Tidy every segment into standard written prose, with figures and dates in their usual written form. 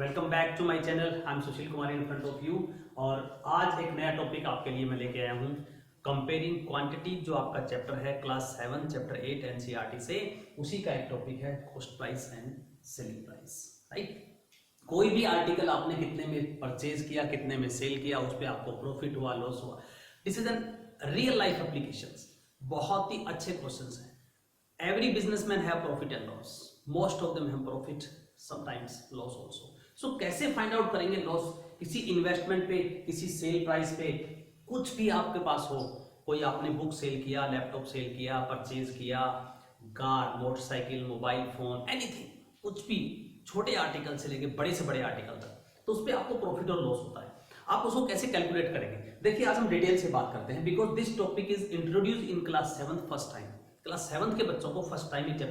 Welcome back to my channel. I am Sushil Kumar in front of you. और आज एक नया टॉपिक आपके लिए मैं लेके आया हूँ, कंपेयरिंग क्वांटिटी, जो आपका चैप्टर है क्लास 7 चैप्टर 8 एनसीईआरटी से। उसी का एक टॉपिक है cost price and selling price. Right, कोई भी आर्टिकल आपने कितने में परचेज किया, कितने में सेल किया, उस पर आपको प्रॉफिट हुआ, लॉस हुआ। This is an real life applications. बहुत ही अच्छे क्वेश्चंस हैं। Every businessman have profit and loss, most of them have profit, sometimes loss also. So कैसे फाइंड आउट करेंगे लॉस? किसी इन्वेस्टमेंट पे, किसी सेल प्राइस पे, कुछ भी आपके पास हो, कोई आपने बुक सेल किया, लैपटॉप सेल किया, परचेज किया, car, motorcycle, mobile phone, anything, कुछ भी, छोटे आर्टिकल से लेके बड़े से बड़े आर्टिकल तक, तो उस पर आपको प्रॉफिट और लॉस होता है। आप उसको कैसे कैलकुलेट करेंगे? देखिए, आज हम डिटेल से बात करते हैं, because this topic is introduce in class 7 first time. Class 7 के बच्चों को फर्स्ट टाइम ये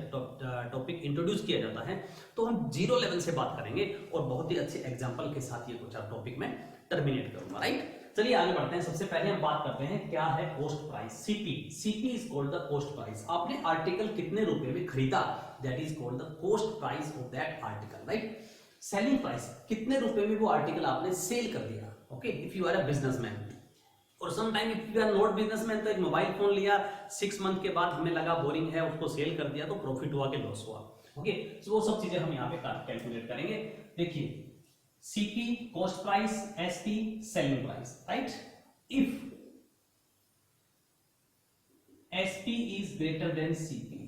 टॉपिक इंट्रोड्यूस किया जाता है, तो हम जीरो लेवल से बात करेंगे और बहुत ही अच्छे एग्जांपल के साथ ये कुछ टॉपिक में टर्मिनेट करूंगा। राइट, चलिए आगे बढ़ते हैं। सबसे पहले हम बात करते हैं क्या है cost price. CP, CP is called the cost price. आपने आर्टिकल कितने रुपए में खरीदा, that is called the cost price of that article. Right, selling price, कितने रुपए में वो आर्टिकल आपने सेल कर दिया। Okay, if you are a businessman, और some time if you are not businessman, तो एक मोबाइल फोन लिया, 6 मंथ के बाद हमें लगा बोरिंग है, उसको सेल कर दिया, तो प्रॉफिट हुआ कि लॉस हुआ। ओके, तो वो सब चीजें हम यहाँ पे कैलकुलेट करेंगे। देखिए, CP cost price, SP selling price. Right, if SP is greater than CP,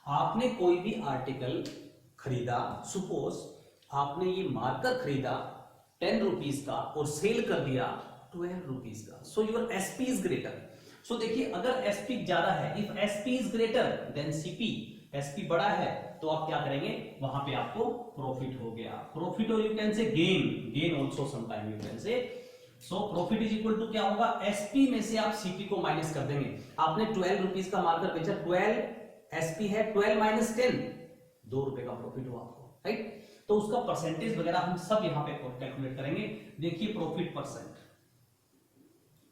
आपने कोई भी आर्टिकल खरीदा, सपोज आपने ये मार्कर खरीदा 10 रुपीज का और सेल कर दिया 12 रुपीज का, so your SP is greater. So देखिए, अगर एसपी ज्यादा है, if SP is greater than CP, SP बड़ा है, तो आप क्या करेंगे, वहां पे आपको प्रॉफिट हो गया। प्रॉफिट, और you can say gain, gain also some time you can say. So profit is equal to क्या होगा, एसपी में से आप सीपी को माइनस कर देंगे। आपने 12 रुपीज का मार्कर बेचा, 12 एसपी है, 12 माइनस 10, 2 रुपए का प्रॉफिट हुआ आपको। राइट, तो उसका परसेंटेज वगैरह हम सब यहां पे कैलकुलेट करेंगे। देखिए, प्रॉफिट परसेंट,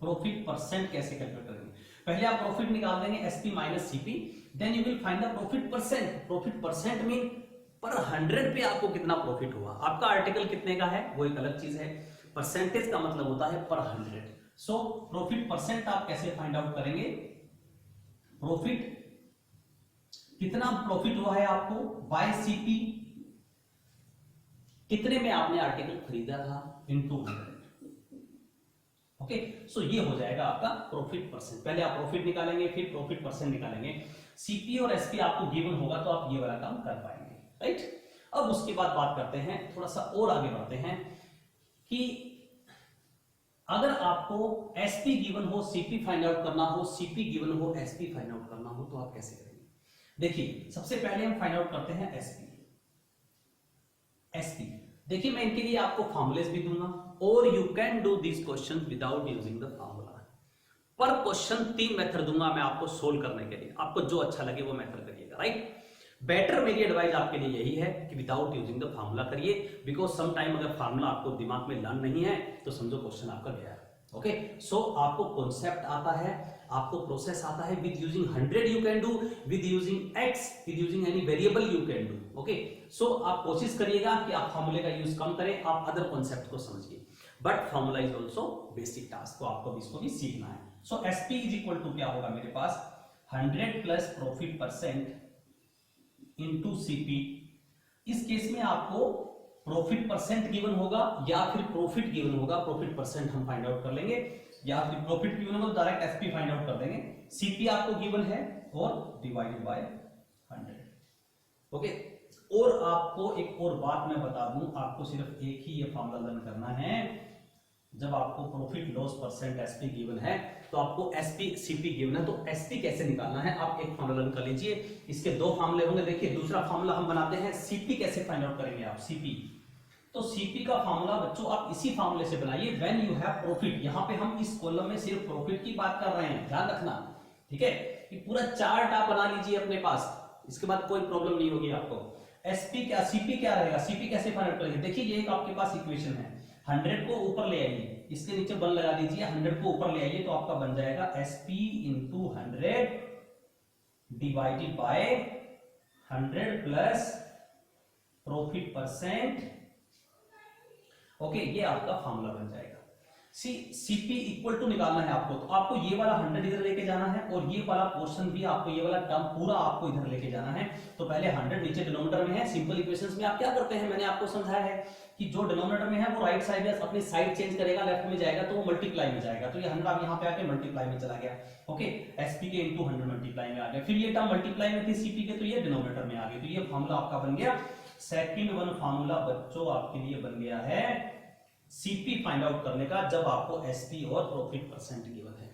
प्रॉफिट परसेंट कैसे कैलकुलेट करेंगे? पहले आप प्रॉफिट निकाल देंगे SP minus CP, then you will find the profit percent. Profit percent mean per 100 पे आपको कितना प्रॉफिट हुआ। आपका आर्टिकल कितने का है वो एक अलग चीज है, परसेंटेज का मतलब होता है पर 100। सो प्रॉफिट परसेंट आप कैसे फाइंड आउट करेंगे? प्रॉफिट, कितना प्रॉफिट हुआ है आपको, बाय सीपी, कितने में आपने आर्टिकल खरीदा था, इनटू 100। ओके, सो ये हो जाएगा आपका प्रॉफिट परसेंट। पहले आप प्रॉफिट निकालेंगे, फिर प्रॉफिट परसेंट निकालेंगे। सीपी और एसपी आपको गिवन होगा, तो आप ये वाला काम कर पाएंगे। राइट, अब उसके बाद बात करते हैं, थोड़ा सा और आगे बढ़ते हैं कि अगर आपको एसपी गिवन हो, सीपी फाइंड आउट करना हो, सीपी गिवन हो, एसपी फाइंड आउट करना हो, तो आप कैसे करेंगे? देखिए, सबसे पहले हम फाइंड आउट करते हैं एसपी। एसपी, देखिए, मैं इनके लिए आपको फॉर्मुलेस भी दूंगा, और you can do this question without using the formula. पर क्वेश्चन 3 मेथड दूंगा मैं आपको सोल्व करने के लिए, आपको जो अच्छा लगे वो मेथड करिएगा। राइट, बेटर मेरी एडवाइस आपके लिए यही है कि विदाउट यूजिंग द फॉर्मूला करिए, बिकॉज सम टाइम अगर फॉर्मूला आपको दिमाग में लर्न नहीं है तो समझो क्वेश्चन आपका गया है। ओके, सो आपको कॉन्सेप्ट आता है, आपको प्रोसेस आता है। With using 100 you can do, with using X, with using any variable you can do. Okay, so आप कोशिश करिएगा कि आप फॉर्मूले का यूज कम करें, आप अदर कॉन्सेप्ट को समझिए, but formula is also basic task, तो आपको इसको भी सीखना है। सो एसपी इज इक्वल टू क्या होगा मेरे पास, 100 plus profit percent into CP. इस केस में आपको प्रॉफिट परसेंट गिवन होगा या फिर प्रॉफिट गिवन होगा, प्रॉफिट परसेंट हम फाइंड आउट कर लेंगे, या फिर प्रॉफिट गिवन होगा तो डायरेक्ट एसपी फाइंड आउट कर देंगे। सीपी आपको गिवन है और डिवाइडेड बाय 100। ओके, और आपको एक और बात मैं बता दूं, आपको सिर्फ एक ही ये फॉर्मूला लर्न करना है। जब आपको profit loss percent SP given है, तो आपको एसपी सीपी गिवन है, तो एसपी कैसे निकालना है आप एक फॉर्मूला लर्न कर लीजिए। इसके 2 फॉर्मूले होंगे। देखिए, दूसरा फॉर्मूला हम बनाते हैं, सीपी कैसे फाइंड आउट करेंगे आप, सीपी। तो सीपी का फॉर्मूला बच्चों आप इसी फॉर्मूले से बनाइए, व्हेन यू हैव प्रॉफिट। यहां पे हम इस कॉलम में सिर्फ प्रॉफिट की बात कर रहे हैं, ध्यान रखना। ठीक है, ये पूरा चार्ट आप बना लीजिए अपने पास, इसके बाद कोई प्रॉब्लम नहीं होगी आपको। एसपी क्या, सीपी क्या रहेगा, सीपी कैसे फाइंड आउट करेंगे? देखिए, ये एक आपके पास इक्वेशन है, 100 को ऊपर ले आइए, इसके नीचे 1 लगा दीजिए, 100 को ऊपर ले आइए, तो आपका बन जाएगा SP into 100 divided by 100 plus profit percent okay, ये आपका फॉर्मूला बन जाएगा। सीपी इक्वल टू निकालना है आपको, तो आपको ये वाला 100 इधर लेके जाना है और ये वाला पोर्शन भी आपको, ये वाला टर्म पूरा आपको इधर लेके जाना है। तो पहले 100 नीचे डिनोमिनेटर में है। सिंपल इक्वेशंस में आप क्या करते हैं, मैंने आपको समझाया है कि जो डिनोमिनेटर में है वो राइट साइड है, अपनी साइड चेंज करेगा, लेफ्ट में जाएगा तो वो मल्टीप्लाई में जाएगा। तो ये 100 अब यहाँ पे आके मल्टीप्लाई में चला गया। ओके, एसपी के इनटू 100 मल्टीप्लाई में आ गया। फिर ये टर्म मल्टीप्लाई में थी सीपी के, तो ये डिनोमिनेटर में आ गई। तो ये फॉर्मूला आपका बन गया। सेकंड वन फॉर्मूला बच्चों आपके लिए बन गया है सीपी फाइंड आउट करने का, जब आपको एसपी और प्रॉफिट परसेंट गिवन है।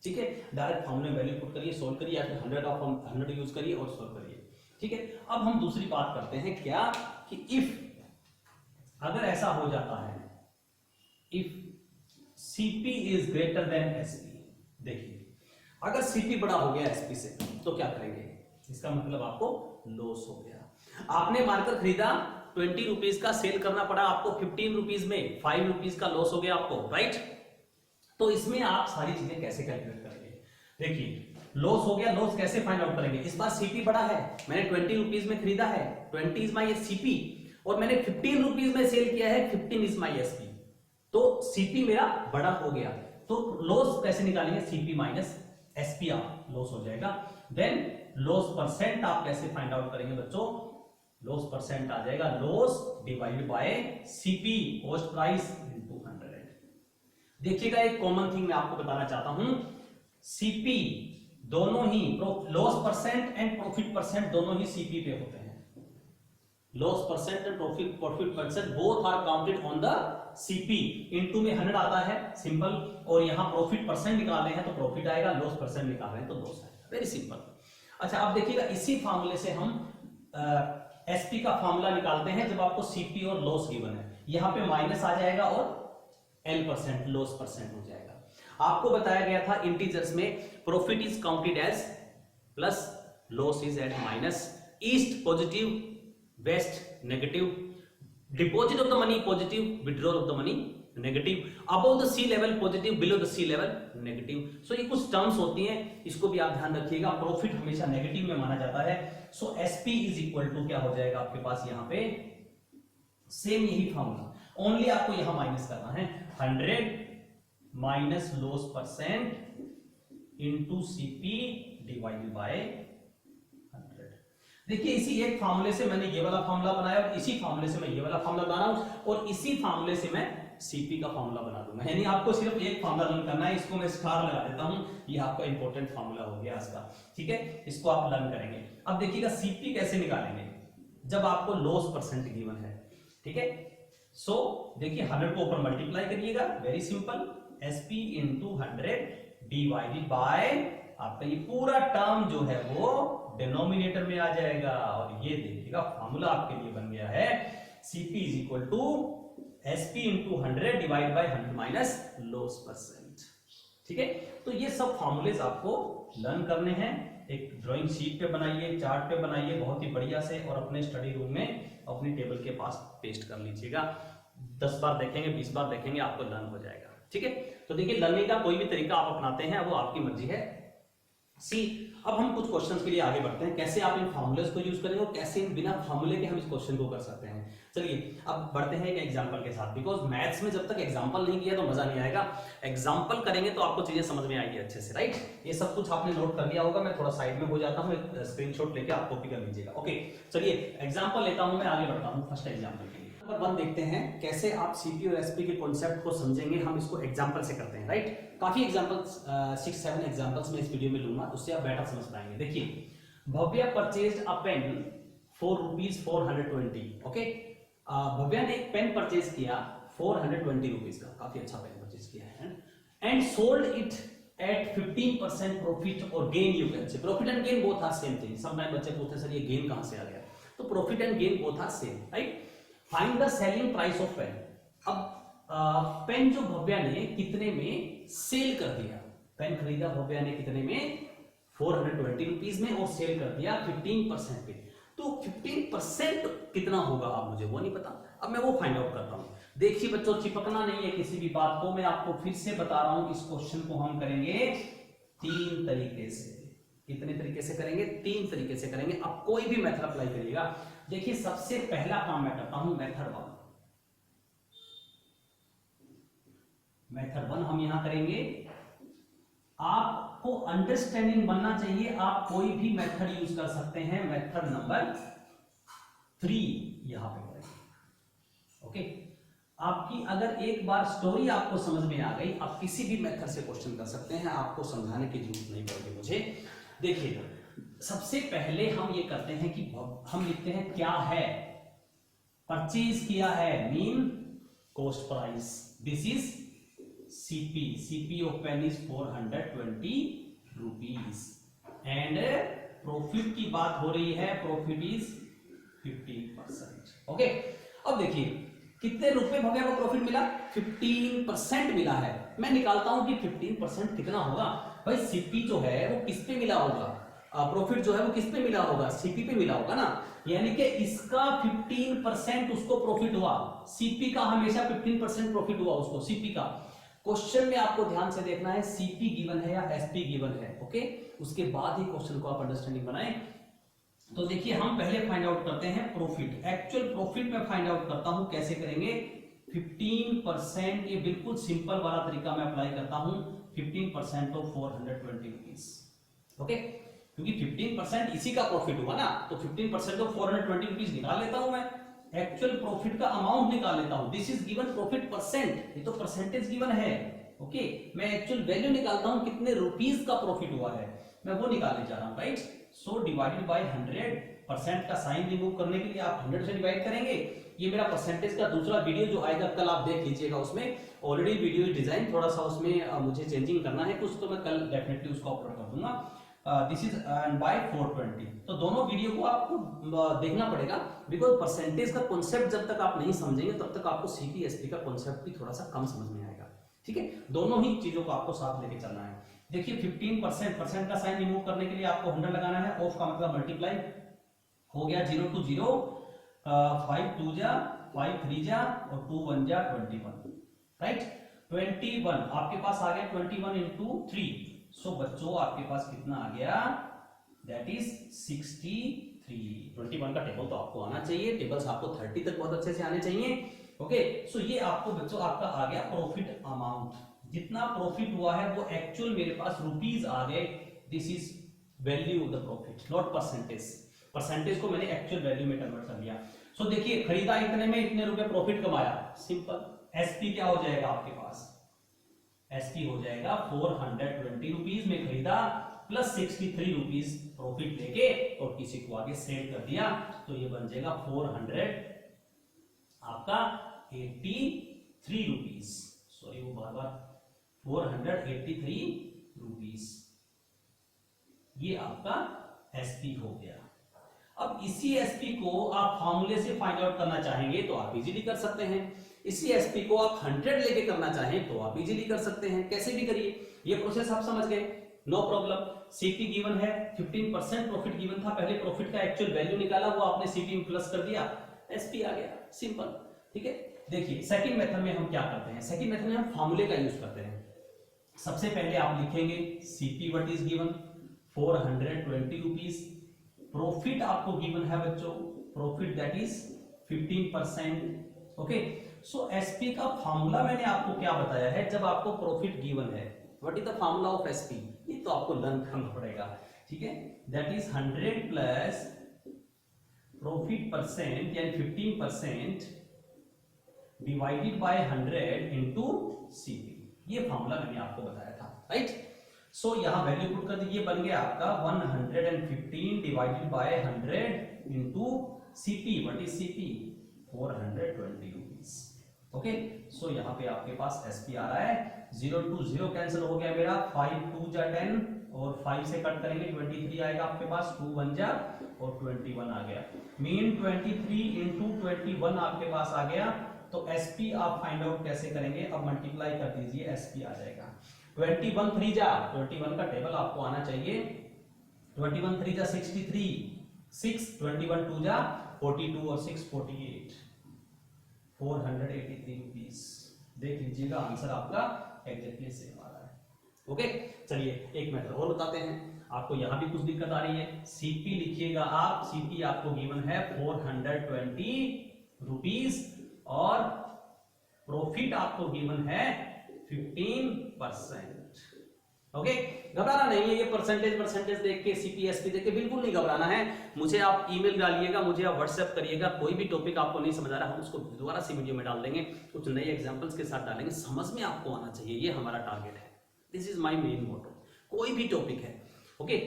ठीक है, डायरेक्ट फॉर्मूले में वैल्यू पुट करिए, सोल्व करिए, या फिर 100 का 100 यूज करिए और सोल्व करिए। ठीक है, अब हम दूसरी बात करते हैं क्या, कि इफ अगर ऐसा हो जाता है, if CP is greater then SP, देखिए अगर सीपी बड़ा हो गया एसपी से तो क्या करेंगे, इसका मतलब आपको लॉस हो गया। आपने मार्कर खरीदा 20 रुपीज का, सेल करना पड़ा आपको 15 रुपीज में, 5 रुपीज का लॉस हो गया आपको, राइट। तो इसमें आप सारी चीजें कैसे कैलकुलेट करेंगे, देखिए लॉस हो गया, लॉस कैसे फाइंड आउट करेंगे। इस बार सीपी बड़ा है, मैंने 20 रुपीज में खरीदा है, 20 इज माई सीपी, और मैंने 15 रुपीज में सेल किया है, 15 इज माई एसपी। तो सीपी मेरा बड़ा हो गया, तो लॉस कैसे निकालेंगे, सीपी माइनस एसपी आप लॉस हो जाएगा। देन लॉस परसेंट आप कैसे फाइंड आउट करेंगे बच्चों, लॉस परसेंट आ जाएगा loss divided by CP, cost price into 100। देखिएगा एक कॉमन थिंग मैं आपको बताना चाहता हूं, सीपी दोनों ही, loss percent and profit percent दोनों ही सीपी पे होते हैं। Loss percent and profit percent both are counted on the CP. Into में 100 आता है सिंपल, और यहां प्रॉफिट परसेंट निकाल रहे हैं तो प्रॉफिट आएगा, लॉस परसेंट निकाल रहे हैं तो लॉस आएगा, वेरी सिंपल। अच्छा, अब देखिएगा इसी फॉर्मूले से हम एसपी का फॉर्मूला निकालते हैं जब आपको सीपी और लॉस गिवन है। यहां पे माइनस आ जाएगा और L% लॉस परसेंट हो जाएगा। आपको बताया गया था इंटीजर्स में profit is counted as plus, loss is at minus, east positive, west negative, deposit of the money positive, withdrawal of the money negative, above the sea level positive, below the sea level negative. So ये कुछ terms होती हैं, इसको भी आप ध्यान रखिएगा। Profit हमेशा नेगेटिव में माना जाता है। सो एसपी इज इक्वल टू क्या हो जाएगा आपके पास, यहां पे सेम यही फॉर्मूला, ओनली आपको यहां माइनस करना है, 100 minus loss percent into CP divided by 100। देखिए इसी एक फॉर्मूले से मैंने ये वाला फॉर्मूला बनाया, और इसी फॉर्मूले से मैं ये वाला फॉर्मूला बना रहा हूं, और इसी फॉर्मूले से मैं सीपी का फॉर्मूला बना दूंगा। यानी आपको सिर्फ एक फॉर्मूला लर्न करना है, इसको मैं स्टार लगा देता हूं, ये आपका इंपॉर्टेंट फॉर्मूला हो गया इसका। ठीक है, इसको आप लर्न करेंगे। अब देखिएगा सीपी कैसे निकालेंगे, जब आपको लॉस परसेंट गिवन है। ठीक है, सो देखिए 100 को ऊपर मल्टीप्लाई करिएगा, very simple, SP into 100 divided bye, आपका ये पूरा टर्म जो है वो डिनोमिनेटर में आ जाएगा, और ये देखिएगा फॉर्मूला आपके लिए बन गया है, CP is equal to SP into 100 divide by 100 minus loss percent. ठीक है, तो ये सब फॉर्मूलेज आपको लर्न करने हैं। एक ड्राइंग शीट पे बनाइए, चार्ट पे बनाइए बहुत ही बढ़िया से, और अपने स्टडी रूम में अपनी टेबल के पास पेस्ट कर लीजिएगा। 10 बार देखेंगे, 20 बार देखेंगे, आपको लर्न हो जाएगा। ठीक है, तो देखिए लर्निंग का कोई भी तरीका आप अपनाते हैं वो आपकी मर्जी है। अब हम कुछ क्वेश्चंस के लिए आगे बढ़ते हैं, कैसे आप इन फॉर्मूलेस को यूज करेंगे और कैसे इन बिना फॉर्मूले के हम इस क्वेश्चन को कर सकते हैं। चलिए अब बढ़ते हैं एक एग्जांपल के साथ, बिकॉज मैथ्स में जब तक एग्जांपल नहीं किया तो मजा नहीं आएगा, एग्जांपल करेंगे तो आपको चीजें समझ में आएगी अच्छे से, राइट। ये सब कुछ आपने नोट कर लिया होगा, मैं थोड़ा साइड में हो जाता हूँ, एक स्क्रीनशॉट लेके आप कॉपी कर लीजिएगा। ओके, चलिए एग्जाम्पल लेता हूँ, मैं आगे बढ़ता हूँ फर्स्ट एग्जाम्पल के लिए। नंबर 1 देखते हैं कैसे आप सीपी और एसपी के कॉन्सेप्ट को समझेंगे, हम इसको एग्जांपल से करते हैं, राइट। काफी एग्जांपल्स 6-7 एग्जांपल्स में इस वीडियो में लूंगा, उससे आप बेटर समझ पाएंगे। देखिए, Bhavya purchased a pen for ₹420। Okay, Bhavya ने एक पेन परचेज किया 420 रुपीज का, काफी अच्छा पेन परचेज किया है, and sold it at 15% profit और gain. You can say profit and gain both are same thing. Sometime बच्चे पूछते हैं सर ये गेन कहां से आ गया, तो profit and gain both are same, right. Find the selling price of pen. अब पेन जो भव्या ने कितने में सेल कर दिया, पेन खरीदा भव्या ने कितने में, 420 रुपीज में, और सेल कर दिया 15% पे। तो 15% कितना होगा अब मुझे वो नहीं पता, अब मैं वो फाइंड आउट करता हूं। देखिए बच्चों, चिपकना नहीं है किसी भी बात को, मैं आपको फिर से बता रहा हूं, इस क्वेश्चन को हम करेंगे 3 तरीके से। कितने तरीके से करेंगे, 3 तरीके से करेंगे। अब कोई भी मेथड अप्लाई करिएगा। देखिए सबसे पहला काम मैं करता हूं मेथड 1। मेथड 1 हम यहां करेंगे। आपको अंडरस्टैंडिंग बनना चाहिए, आप कोई भी मेथड यूज कर सकते हैं। मेथड नंबर 3 यहां पे करेंगे। ओके, आपकी अगर एक बार स्टोरी आपको समझ में आ गई, आप किसी भी मेथड से क्वेश्चन कर सकते हैं, आपको समझाने की जरूरत नहीं पड़ेगी मुझे। देखिएगा, सबसे पहले हम ये करते हैं कि हम लिखते हैं क्या है, परचेज किया है, mean cost price, this is CP, CP of pen is 420 rupees and profit की बात हो रही है, प्रॉफिट इज 15%। ओके, अब देखिए कितने रुपए भगे को प्रॉफिट मिला, 15% मिला है। मैं निकालता हूं कि 15% कितना होगा। भाई सीपी जो है वो किस पे मिला होगा, प्रॉफिट जो है वो किस पे मिला होगा, सीपी पे मिला होगा ना, यानी कि इसका 15% उसको प्रॉफिट हुआ, सीपी का हमेशा 15% प्रॉफिट हुआ उसको, सीपी का। क्वेश्चन में आपको ध्यान से देखना है सीपी गिवन है या एसपी गिवन है। ओके, उसके बाद ही क्वेश्चन को आप अंडरस्टैंडिंग बनाएं। तो देखिए हम पहले फाइंड आउट करते हैं प्रॉफिट, एक्चुअल प्रॉफिट में फाइंड आउट करता हूं, कैसे करेंगे, 15%, ये बिल्कुल सिंपल वाला तरीका मैं अप्लाई करता हूं, 15% ऑफ 420 रुपीज। ओके, क्योंकि 15% इसी का प्रॉफिट हुआ ना, तो 15% ऑफ 420 रुपीज निकाल लेता हूं मैं, एक्चुअल प्रॉफिट का अमाउंट निकाल लेता हूं। This is given profit percent, ये तो परसेंटेज गिवन है। ओके, मैं एक्चुअल वैल्यू निकालता हूं, कितने रुपीस का प्रॉफिट हुआ है, मैं वो निकालने जा रहा हूं, राइट। सो डिवाइडेड बाय 100%, का साइन रिमूव करने के लिए आप 100 से डिवाइड करेंगे। ये मेरा परसेंटेज का दूसरा वीडियो जो आएगा कल, आप देख लीजिएगा, उसमें ऑलरेडी वीडियो डिजाइन थोड़ा सा उसमें मुझे चेंजिंग करना है कुछ, तो मैं कल डेफिनेटली उसको अपलोड कर दूंगा। This is by 420। तो दोनों वीडियो को आपको देखना पड़ेगा, बिकॉज परसेंटेज का कॉन्सेप्ट जब तक आप नहीं समझेंगे तब तक आपको सीपी एसपी का कॉन्सेप्ट भी थोड़ा सा कम समझ में आएगा। ठीक है, दोनों ही चीजों को आपको साथ लेके चलना है। देखिए 15%, परसेंट का साइन रिमूव करने के लिए आपको 100 लगाना है, ऑफ का मतलब मल्टीप्लाई हो गया, 0 to 0, 5 2 जा 5 3 जा और 2 1 जा 21, राइट। 21 आपके पास आ गया, 21 into 3, सो बच्चों आपके पास कितना आ गया, दैट इज 63। 21 का टेबल तो आपको आना चाहिए, टेबल्स आपको 30 तक बहुत अच्छे से आने चाहिए। ओके, सो ये आपको बच्चों आपका आ गया प्रॉफिट अमाउंट, जितना प्रॉफिट हुआ है वो एक्चुअल मेरे पास रुपीस आ गए, this is value of the profit, not percentage. Percentage को मैंने एक्चुअल वैल्यू में कन्वर्ट कर लिया। सो देखिए खरीदा इतने में, इतने रुपए प्रॉफिट कमाया, सिंपल। एसपी क्या हो जाएगा आपके पास, एसपी हो जाएगा 420 रुपीज में खरीदा प्लस 63 रुपीज प्रॉफिट लेके और किसी को आगे सेल कर दिया, तो ये बन जाएगा 400 आपका 83 रुपीज, सॉरी वो बार 483 रुपीज, ये आपका एसपी हो गया। अब इसी एसपी को आप फॉर्मूले से फाइंड आउट करना चाहेंगे तो आप इजीली कर सकते हैं, इसी एसपी को आप 100 लेके करना चाहें तो आप इजीली कर सकते हैं, कैसे भी करिए, ये प्रोसेस आप समझ गए, नो प्रॉब्लम। सीपी गिवन है, 15% प्रॉफिट गिवन था, पहले प्रॉफिट का एक्चुअल वैल्यू निकाला, वो आपने सीपी में प्लस कर दिया, एसपी आ गया, सिंपल। ठीक है, देखिए सेकंड मेथड में हम क्या करते हैं, सेकंड मेथड में हम फॉर्मूले का यूज करते हैं। सबसे पहले आप लिखेंगे CP what is given 420 rupees, profit आपको गिवन है बच्चों, profit that is 15%। Okay, so SP का फॉर्मूला मैंने आपको क्या बताया है, जब आपको प्रॉफिट गिवन है, what is the formula of SP, ये तो आपको लर्न करना पड़ेगा। ठीक है, that is 100 plus profit percent यानी 15% डिवाइडेड बाय 100 इनटू सीपी, ये फॉर्मूला मैंने आपको बताया था, राइट। सो यहां वैल्यू पुट कर दीजिए, बन गया आपका 115 divided by 100 into CP, what is CP 420 rupees. Okay, so यहां पे आपके पास एसपी आ रहा है, 0 to 0 कैंसिल हो गया मेरा, 5 2 जा 10 और 5 से कट करेंगे 23 आएगा आपके पास, 2 1 जा और 21 आ गया, मीन 23 इनटू 21 आपके पास आ गया। तो एसपी आप फाइंड आउट कैसे करेंगे, अब मल्टीप्लाई कर दीजिए, एसपी आ जाएगा 21 3 जा 21 का टेबल आपको आना चाहिए, 21 3 जा 63, 6 21 2 जा 42 और 6 48, 483 रुपीस। देख लीजिएगा आंसर आपका एग्जैक्टली सेम आ रहा है। ओके, चलिए एक मेथड और बताते हैं, आपको यहां भी कुछ दिक्कत आ रही है। सीपी लिखिएगा आप, सीपी आपको गिवन है 420 रुपीस और प्रॉफिट आपको गिवन है 15%। ओके, घबराना नहीं है, ये परसेंटेज देख के सीपीएसपी देख के बिल्कुल नहीं घबराना है। मुझे आप ईमेल डालिएगा, मुझे आप व्हाट्सएप करिएगा, कोई भी टॉपिक आपको नहीं समझ आ रहा, हम उसको दोबारा से वीडियो में डाल देंगे, कुछ नए एग्जांपल्स के साथ डालेंगे, समझ में आपको आना चाहिए, ये हमारा टारगेट है। This is my main motto. कोई भी टॉपिक है, ओके,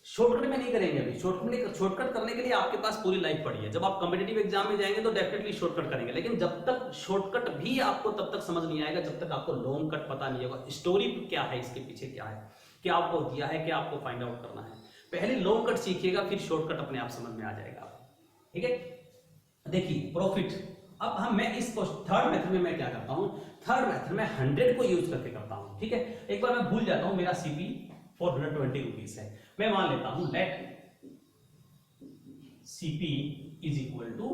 शॉर्टकट में नहीं करेंगे अभी। शॉर्टकट करने के लिए आपके पास पूरी लाइफ पड़ी है। जब आप कॉम्पिटिटिव एग्जाम में जाएंगे तो डेफिनेटली शॉर्टकट करेंगे, लेकिन जब तक शॉर्टकट भी आपको तब तक समझ नहीं आएगा जब तक आपको लॉन्ग कट पता नहीं होगा, स्टोरी क्या है, इसके पीछे क्या है, क्या आपको दिया है, क्या आपको फाइंड आउट करना है। पहले लॉन्ग कट सीखिएगा, फिर शॉर्टकट अपने आप समझ में आ जाएगा। ठीक है, देखिए प्रॉफिट। अब मैं इस थर्ड मेथड में मैं क्या करता हूं, थर्ड मेथड में 100 को यूज करके करता हूं। ठीक है, एक बार मैं भूल जाता हूं, मेरा सीपी 420 रुपीज है, मैं मान लेता हूं let CP is equal to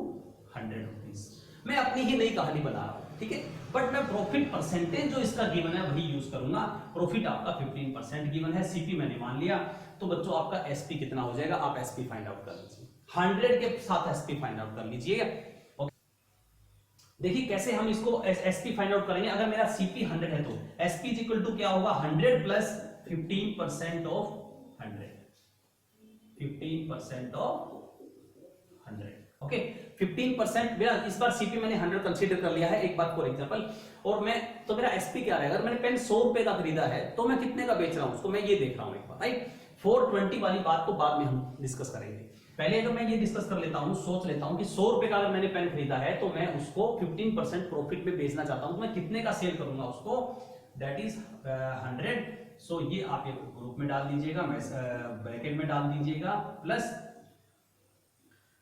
100 rupees. मैं अपनी ही नई कहानी बना रहा हूं, ठीक है, बट मैं प्रॉफिट परसेंटेज जो इसका गिवन है वही यूज करूंगा। प्रॉफिट आपका 15% गिवन है, सीपी मैंने मान लिया, तो बच्चों आपका एसपी कितना हो जाएगा, आप एसपी फाइंड आउट कर लीजिए, 100 के साथ एसपी फाइंड आउट कर लीजिए। देखिए कैसे हम इसको एसपी फाइंड आउट करेंगे। अगर मेरा सीपी 100 है तो एसपी इज इक्वल टू क्या होगा, 100 प्लस 15% ऑफ 100, 15% ऑफ 100। ओके, 15% मेरा इस बार सीपी मैंने 100 कंसीडर कर लिया है, एक बात फॉर एग्जांपल, और मैं तो मेरा एसपी क्या रहेगा। अगर मैंने पेन 100 रुपए का खरीदा है तो मैं कितने का बेच रहा हूं उसको, मैं ये देख रहा हूं एक बार, राइट। 420 वाली बात को बाद में हम डिस्कस करेंगे, पहले अगर मैं ये डिस्कस कर लेता हूं, सोच लेता हूं कि 100 रुपए का अगर मैंने पेन खरीदा है तो मैं उसको 15% प्रॉफिट में बेचना चाहता हूं, तो मैं कितने का सेल करूंगा उसको, दैट इज 100। सो ये आप एक ग्रुप में डाल दीजिएगा, ब्रैकेट में डाल दीजिएगा, plus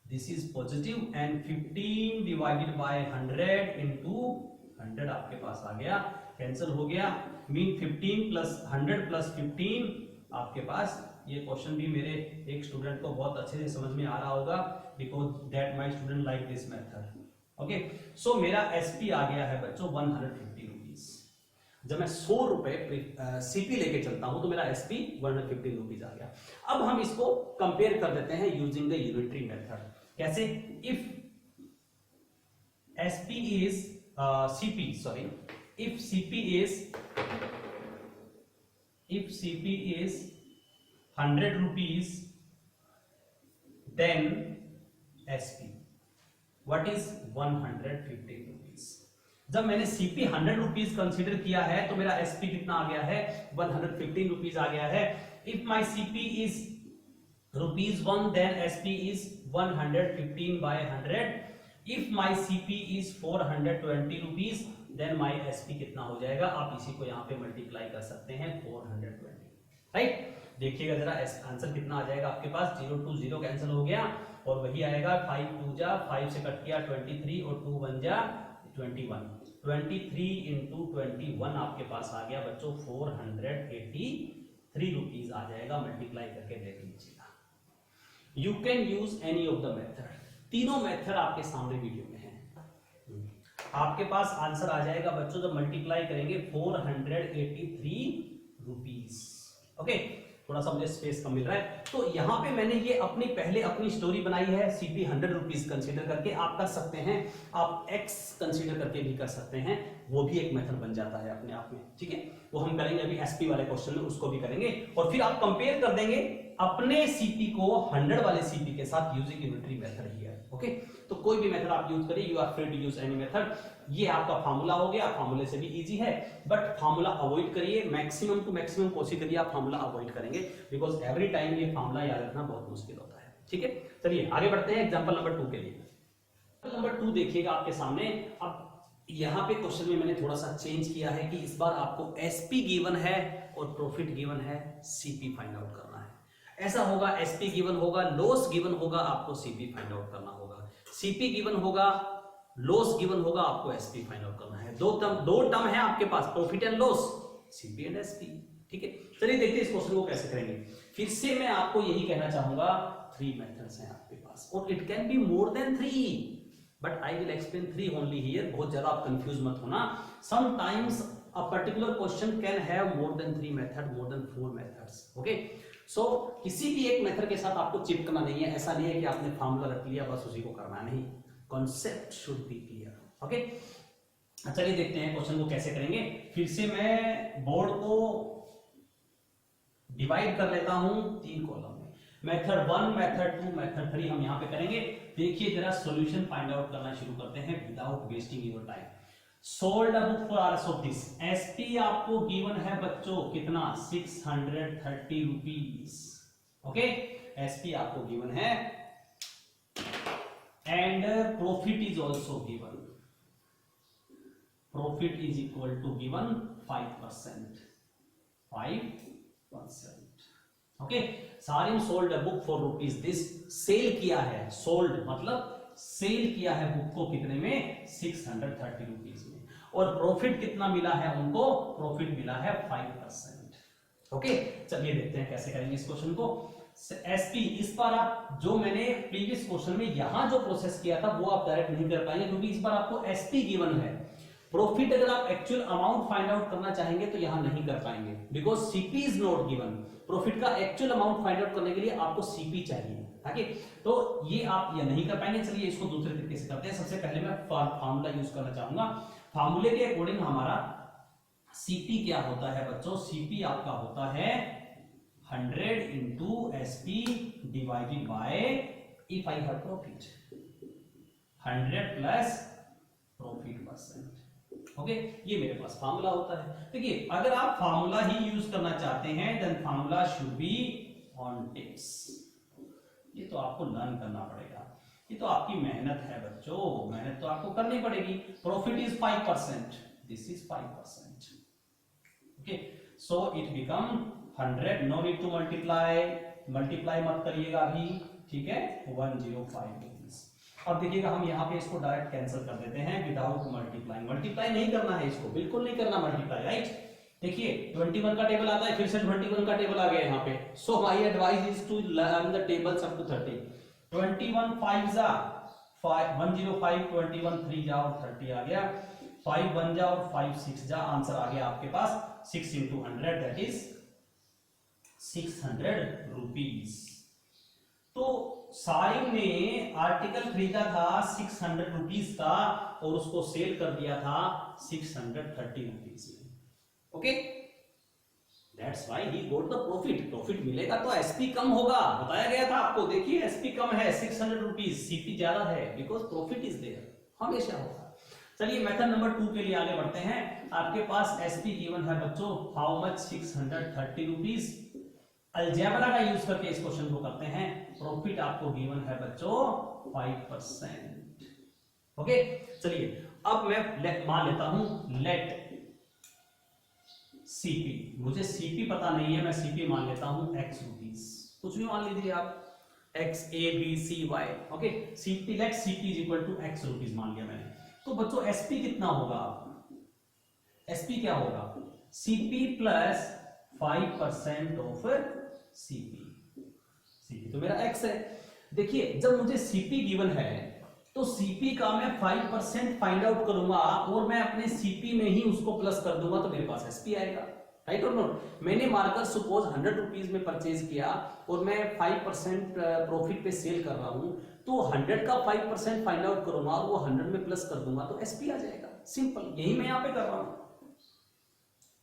this is positive and 15 divided by 100 into 100 आपके पास आ गया, कैंसिल हो गया, मीन 15 प्लस 100 प्लस 15 आपके पास। ये क्वेश्चन भी मेरे एक स्टूडेंट को बहुत अच्छे से समझ में आ रहा होगा, because that my student like this method. Okay, so मेरा एसपी आ गया है बच्चों 150 रुपीज। जब मैं 100 रुपए सीपी लेके चलता हूं तो मेरा एसपी 150 रुपीज आ गया। अब हम इसको कंपेयर कर देते हैं यूजिंग द यूनिटरी मेथड। कैसे, if SP is CP, sorry, if CP is 100 rupees, then SP what is 150 rupees। जब मैंने CP 100 रुपीज कंसीडर किया है तो मेरा SP कितना आ गया है, 115 रुपीज आ गया है। If my CP is ₹1 then SP is 115 by 100। If my CP is 420 rupees then my SP कितना हो जाएगा, आप इसी को यहाँ पे मल्टीप्लाई कर सकते हैं 420, राइट। देखिएगा जरा आंसर कितना आ जाएगा आपके पास, 0 2 0 कैंसिल हो गया और वही आएगा 5 2 जा 5 से कट किया 23 और 2 1 जा 21, 23 इंटू 21 आपके पास आ गया बच्चों 483 रुपीज आ जाएगा। मल्टीप्लाई करके देख लीजिएगा। You can use any of the method, तीनों मेथड आपके सामने वीडियो में है। आपके पास आंसर आ जाएगा बच्चों जब मल्टीप्लाई करेंगे 483 रुपीज। ओके, थोड़ा सा मुझे स्पेस कम मिल रहा है, तो यहां पे मैंने ये पहले अपनी स्टोरी बनाई है सीपी 100 रुपीज कंसीडर करके। आप कर सकते हैं, आप एक्स कंसीडर करके भी कर सकते हैं, वो भी एक मेथड बन जाता है अपने आप में, ठीक है। वो हम करेंगे अभी एसपी वाले क्वेश्चन में, उसको भी करेंगे और फिर आप कंपेयर कर देंगे अपने सीपी को 100 वाले सीपी के साथ यूजिंग यूनिटरी मेथड ही है। ओके, तो कोई भी मेथड आप यूज करिए, you are free to use any method. ये आपका फार्मूला हो गया, फार्मूले से भी इजी है, बट फार्मूला अवॉइड करिए, मैक्सिमम टू मैक्सिमम कोशिश करिए आप फार्मूला अवॉइड करेंगे, बिकॉज एवरी टाइम ये फार्मूला याद रखना बहुत मुश्किल होता है, ठीक है। चलिए आगे बढ़ते हैं एग्जांपल नंबर 2 के लिए। एग्जांपल नंबर 2 देखिएगा आपके सामने। अब यहाँ पे क्वेश्चन में मैंने थोड़ा सा चेंज किया है कि इस बार आपको एसपी गिवन है और प्रॉफिट गिवन है, सीपी फाइंड आउट करना है। ऐसा होगा, एसपी गिवन होगा, लॉस गिवन होगा, आपको सीपी फाइंड आउट करना होगा। सीपी गिवन होगा, लॉस गिवन होगा, आपको एसपी फाइंड आउट करना है। दो टर्म है आपके पास, profit and loss, CP and SP, ठीक है। चलिए देखते हैं इस क्वेश्चन को कैसे करेंगे। फिर से मैं आपको यही कहना चाहूंगा, 3 मेथड्स हैं आपके पास और it can be more than 3, but I will explain 3 only here. बहुत ज्यादा आप कंफ्यूज मत होना। Sometimes a particular question can have more than 3 method, more than 4 methods, okay. So किसी भी एक मेथड के साथ आपको चिपकना नहीं है। ऐसा नहीं है कि आपने फार्मूला रख लिया बस उसी को करना नहीं, concept should be clear, okay. चलिए देखते हैं क्वेश्चन को कैसे करेंगे। फिर से मैं बोर्ड को डिवाइड कर लेता हूं 3 कॉलम में। मेथड 1, मेथड 2, मेथड 3 हम यहां पे करेंगे। देखिए जरा सॉल्यूशन फाइंड आउट करना शुरू करते हैं without wasting your time. Sold a book for आर्स ऑफ दिस। एसपी आपको गिवन है बच्चों कितना, 630 रुपीज। ओके, एसपी आपको गिवन है and profit is also given. Profit is equal to given 5%। 5%। Okay, Sarim sold a book for rupees this. Sale किया है, sold मतलब सेल किया है बुक को कितने में, 630 रुपीज में। और प्रॉफिट कितना मिला है उनको, प्रॉफिट मिला है 5%। ओके, चलिए देखते हैं कैसे करेंगे इस क्वेश्चन को। एसपी, इस बार आप जो मैंने प्रीवियस क्वेश्चन में यहां जो प्रोसेस किया था वो आप डायरेक्ट नहीं कर पाएंगे, क्योंकि इस बार आपको एसपी गिवन है। प्रॉफिट अगर आप एक्चुअल अमाउंट फाइंड आउट करना चाहेंगे तो यहां नहीं कर पाएंगे, because CP is not given. Profit का एक्चुअल अमाउंट फाइंड आउट करने के लिए आपको सीपी चाहिए, ताकि तो ये आप ये नहीं कर पाएंगे। चलिए इसको दूसरे तरीके से करते हैं। सबसे पहले मैं फार्मूला यूज करना चाहूंगा। फार्मूले के अकॉर्डिंग हमारा सीपी क्या होता है बच्चों, सीपी आपका होता है 100 into SP divided by, if I have profit, 100 plus profit percent. Okay, ये मेरे पास फार्मूला होता है। देखिए अगर आप फार्मूला ही यूज करना चाहते हैं then formula should be on tips. ये तो आपको लर्न करना पड़ेगा, ये तो आपकी मेहनत है बच्चों, मेहनत तो आपको करनी पड़ेगी। Profit is 5%, this is 5%। Okay, so it become 100, no need to multiply, multiply मत करिएगा अभी, ठीक है, 105 रुपीज। अब देखिएगा हम यहाँ पे इसको डायरेक्ट कैंसिल कर देते हैं विदाउट मल्टीप्लाइंग। मल्टीप्लाई नहीं करना है इसको, बिल्कुल नहीं करना मल्टीप्लाई, राइट। देखिए 21 का टेबल आता है, फिर से 21 का टेबल आ गया यहाँ पे। So my advice is to learn the tables up to 30। 21 5 जा 105, 21 3 जा और 30 आ गया, 5 1 जा और 5 6 जा, आंसर आ गया आपके पास 6 into 100 दैट इज 600 रुपीज। तो साइम ने आर्टिकल खरीदा था 600 रुपीज का और उसको सेल कर दिया था 630 रुपीज में। Okay, that's why he got the profit. Profit मिलेगा तो एसपी कम होगा, बताया गया था आपको। देखिए एसपी कम है 600 रुपीज, सीपी ज्यादा है, बिकॉज प्रॉफिट इज देयर, हमेशा होगा। चलिए मेथड नंबर 2 के लिए आगे बढ़ते हैं। आपके पास एसपी गिवन है बच्चों, हाउ मच, 630 रुपीज। अलजेब्रा का यूज करके इस क्वेश्चन को करते हैं। प्रॉफिट आपको गिवन है बच्चों 5%। ओके, चलिए अब मैं मान लेता हूं लेट सीपी, मुझे सीपी पता नहीं है, मैं सीपी मान लेता हूं x रुपीज, कुछ भी मान लीजिए आप, x a b c y। Okay, CP let CP is equal to x rupees मान लिया मैंने। तो बच्चों एसपी कितना होगा, एसपी क्या होगा, CP plus 5% of CP. CP तो मेरा x है। देखिए जब मुझे सीपी गिवन है तो सीपी का मैं 5% फाइंड आउट करूंगा और मैं अपने सीपी में ही उसको प्लस कर दूंगा तो मेरे पास एसपी आएगा, राइट और नॉट। मैंने मार्कर सपोज 100 रुपीज में परचेज किया और मैं 5% प्रॉफिट पे सेल कर रहा हूं, तो 100 का 5% फाइंड आउट करूंगा और वो 100 में प्लस कर दूंगा तो एसपी आ जाएगा। सिंपल, यही मैं यहां पे कर रहा हूं।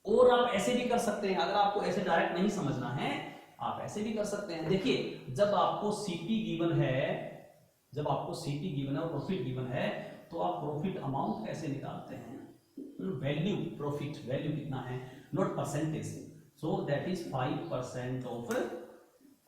और आप ऐसे भी कर सकते हैं, अगर आपको ऐसे डायरेक्ट नहीं समझना है आप ऐसे भी कर सकते हैं। देखिए जब आपको सीपी गिवन है, जब आपको सीपी गिवन है और प्रॉफिट गिवन है तो आप प्रॉफिट अमाउंट कैसे निकालते हैं, वैल्यू, प्रॉफिट वैल्यू कितना है, not percentage. So that is 5% of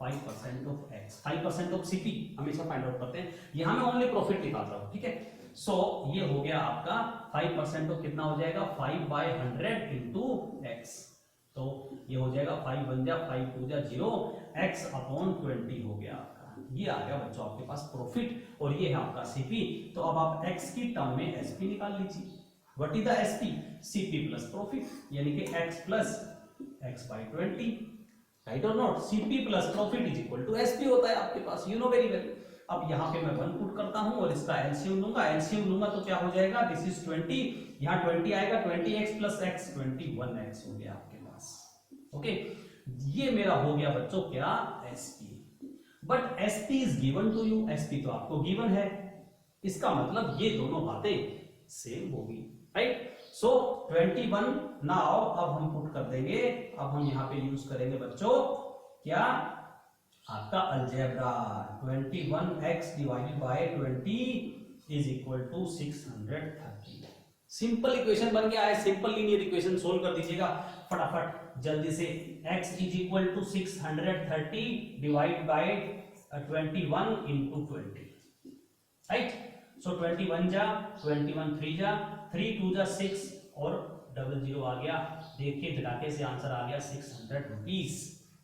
5% of x, 5% of CP हमेशा फाइंड आउट करते हैं। यहां मैं ओनली प्रॉफिट निकाल रहा हूं, ठीक है। सो ये हो गया आपका 5% ऑफ कितना हो जाएगा, 5/100 इंटू x। तो ये हो जाएगा 5 1 जा 5 2 जा 0, x अपॉन 20 हो गया आपका। ये आ गया बच्चों आपके पास प्रॉफिट और ये है आपका सीपी। तो अब आप x की टर्म में एसपी निकाल लीजिए। What is the SP, CP plus profit, यानी कि x प्लस x/20, राइट और not. CP plus profit is equal to SP होता है आपके पास, यू नो वेरी वेल। अब यहाँ पे मैं 1 पुट करता हूं और इसका एलसीएम लूंगा। एलसीएम लूंगा तो क्या हो जाएगा, दिस इज 20, यहाँ 20 आएगा, 20x प्लस x 21x हो गया आपके पास। ओके, ये मेरा हो गया बच्चों क्या, SP. But SP is given to you, SP तो आपको गिवन है, इसका मतलब ये दोनों बातें सेम होगी, राइट। सो 21 नाउ अब हम पुट कर देंगे, अब हम यहाँ पे यूज करेंगे बच्चों क्या, आपका algebra. 21x divided by 20 is equal to 630। Simple equation बन गया है, सिंपल लीनियर इक्वेशन सोल्व कर दीजिएगा फटाफट जल्दी से। x is equal to 630 divide by 21 into 20, right. So 21 जा 21 3 जा 3 2 जा 6 और डबल जीरो आ गया, देखिए धड़ाके से आंसर आ गया 600 रुपीज,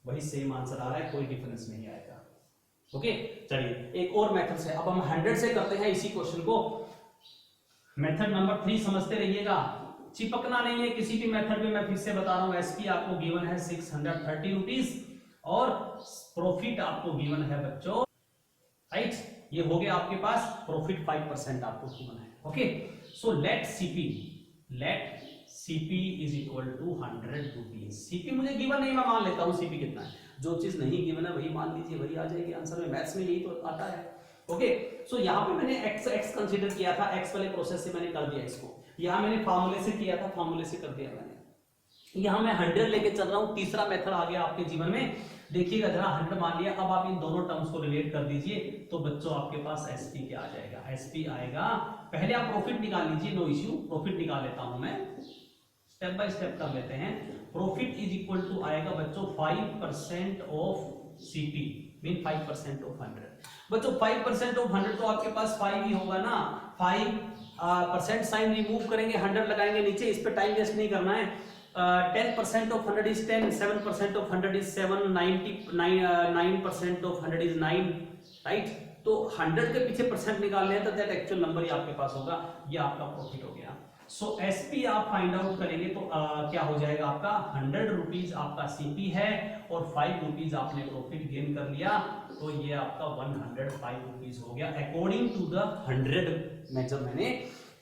वही सेम आंसर आ रहा है, कोई डिफरेंस नहीं आएगा। ओके चलिए एक और मेथड से, अब हम 100 से करते हैं इसी क्वेश्चन को। मेथड नंबर 3 समझते रहिएगा, चिपकना नहीं है किसी भी मेथड में, मैं फिर से बता रहा हूं। एसपी आपको गिवन है 630 रुपीज और प्रॉफिट आपको गिवन है बच्चों, राइट। ये हो गया आपके पास प्रॉफिट 5% आपको गिवन है। Okay so let CP is equal to 100 rupees. CP मुझे गिवन नहीं, मैं मान लेता हूं सीपी कितना है, जो चीज नहीं गिवन है वही मान लीजिए, वही आ जाएगी आंसर में, मैथ्स में यही तो आता है। ओके सो यहाँ पे मैंने x कंसीडर किया था, x वाले प्रोसेस से मैंने कर दिया इसको, यहाँ मैंने फार्मूले से किया था, फार्मूले से कर दिया मैंने। यहाँ मैं 100 लेके चल रहा हूँ, तीसरा मेथड आ गया आपके जीवन में, देखिएगा जरा 100 मान लिया। अब आप इन दोनों टर्म्स को रिलेट कर दीजिए तो बच्चों आपके पास एसपी क्या आ जाएगा, एसपी आएगा, पहले आप प्रॉफिट निकाल लीजिए, नो इश्यू, प्रॉफिट निकाल लेता हूं मैं, स्टेप बाय स्टेप कर लेते हैं। प्रॉफिट इज इक्वल टू आएगा बच्चों 5% ऑफ सीपी मीन 5% ऑफ 100। बच्चों 5% ऑफ 100 तो आपके पास 5 ही होगा ना, 5% साइन रिमूव करेंगे, 100 लगाएंगे नीचे, इस पे टाइम वेस्ट नहीं करना है। 10% of 100 is 10, 7% of 100 is 7, 9% of 100 is 9, right. तो 100 के पीछे परसेंट निकालने हैं तो दैट एक्चुअल नंबर ही आपके पास होगा, ये आपका प्रॉफिट हो गया। सो एसपी आप फाइंड आउट करेंगे तो क्या हो जाएगा आपका 100 रुपीज आपका सीपी है और 5 रुपीज आपने प्रॉफिट गेन कर लिया, तो ये आपका 105 रुपीज हो गया अकॉर्डिंग टू द 100 में जब मैंने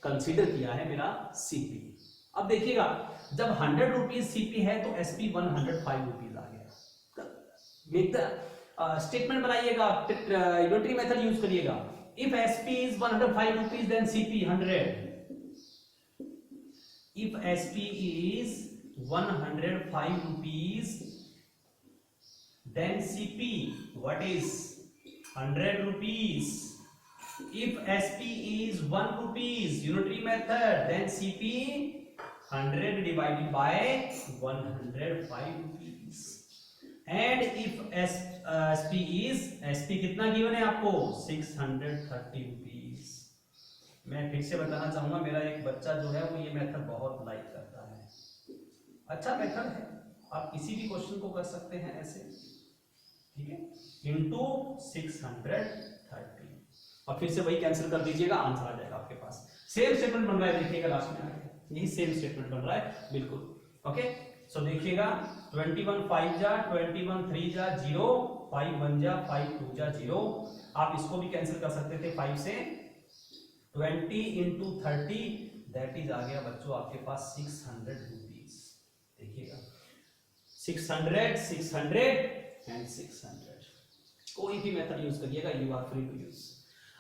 कंसीडर किया है मेरा सीपी। अब देखिएगा जब 100 रुपीज सीपी है तो एसपी 105 रुपीज आ गया। मेक द स्टेटमेंट बनाइएगा, इन्वेंटरी मेथड यूज करिएगा। If SP is 105 rupees then CP 100। If SP is 105 rupees, then CP what is 100 rupees. If SP is 1 rupees, unitary method, then CP 100 divided by 105 rupees. And if SP is, SP कितना given है आपको 630 rupees. मैं फिर से बताना चाहूंगा, मेरा एक बच्चा जो है वो ये मेथड बहुत लाइक करता है, अच्छा मेथड है, आप किसी भी क्वेश्चन को कर सकते हैं ऐसे, ठीक है, इनटू 630 और फिर से वही कैंसिल कर दीजिएगा, आंसर आ जाएगा आपके पास। सेम स्टेटमेंट बन रहा है, देखिएगा लास्ट में आगे यही सेम स्टेटमेंट बन रहा है बिल्कुल। ओके सो देखिएगा 21 5 जा 21 3 जा 0, 5 1 जा 5 2 जा 0, आप इसको भी कैंसिल कर सकते थे 5 से। 20 into 30 दैट इज आ गया बच्चों आपके पास 600 रुपीज। देखिएगा 600 600 एंड 600, कोई भी मेथड यूज करिएगा, you are free to use.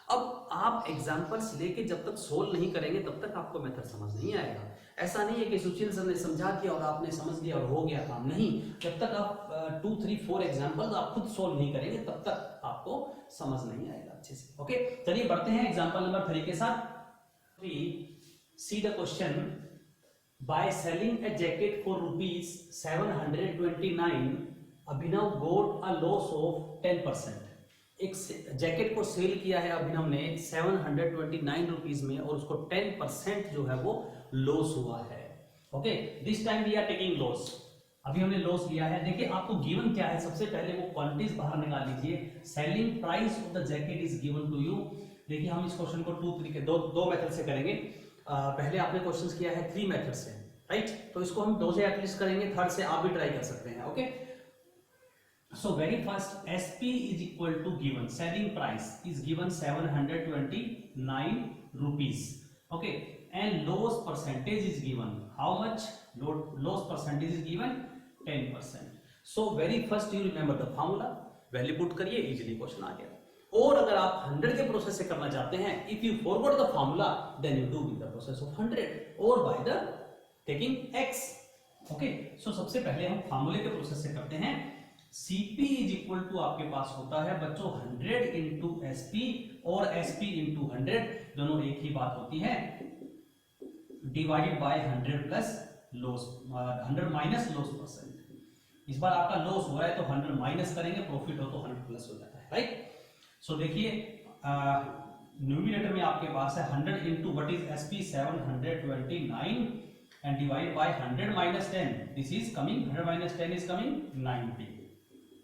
अब आप एग्जांपल्स लेके जब तक सोल्व नहीं करेंगे तब तक आपको मेथड समझ नहीं आएगा। ऐसा नहीं है कि सुशील सर ने समझा दिया और आपने समझ लिया और हो गया काम, नहीं, जब तक आप 2 3 4 एग्जांपल्स आप खुद सोल्व नहीं करेंगे तब तक आपको समझ नहीं आएगा अच्छे से। ओके चलिए बढ़ते हैं एग्जांपल नंबर 3 के साथ। 3 see the question, by selling a jacket for rupees 729 Abhinav got a loss of 10%। एक जैकेट को सेल किया है अभिनव ने 729 रुपीज में और उसको 10% जो है वो लॉस हुआ है। Okay this time we are taking loss, अभी हमने लॉस लिया है। देखिए आपको गिवन क्या है, सबसे पहले वो क्वांटिटीज बाहर निकाल लीजिए। Selling price of the jacket is given to you. देखिए हम इस क्वेश्चन को 2 तरीके दो मेथड से करेंगे। पहले आपने क्वेश्चन किया है 3 मेथड से, राइट, तो इसको हम 2 से एटलीस्ट करेंगे, थर्ड से आप भी ट्राई कर सकते हैं। Okay so very first SP is equal to given selling price is given 729 rupees, okay, and loss percentage is given, how much loss percentage is given 10%. so very first you remember the formula, value put करिए, easily question आ गया। और अगर आप 100 के process से करना चाहते हैं, if you forgot the formula then you do with the process of 100 और by the taking x। Okay, so सबसे पहले हम फार्मूले के प्रोसेस से करते हैं। Cp इज इक्वल टू आपके पास होता है बच्चों 100 इंटू SP और SP इंटू 100 दोनों एक ही बात होती है, divided by 100 plus loss 100 minus loss percent. इस बार आपका लॉस हो रहा है तो 100 माइनस करेंगे, प्रॉफिट हो तो 100 प्लस हो जाता है, राइट। सो देखिए न्यूमरेटर में आपके पास है 100 into what is SP 729 and divided by 100 minus 10, this is coming 100 minus 10 is coming 90,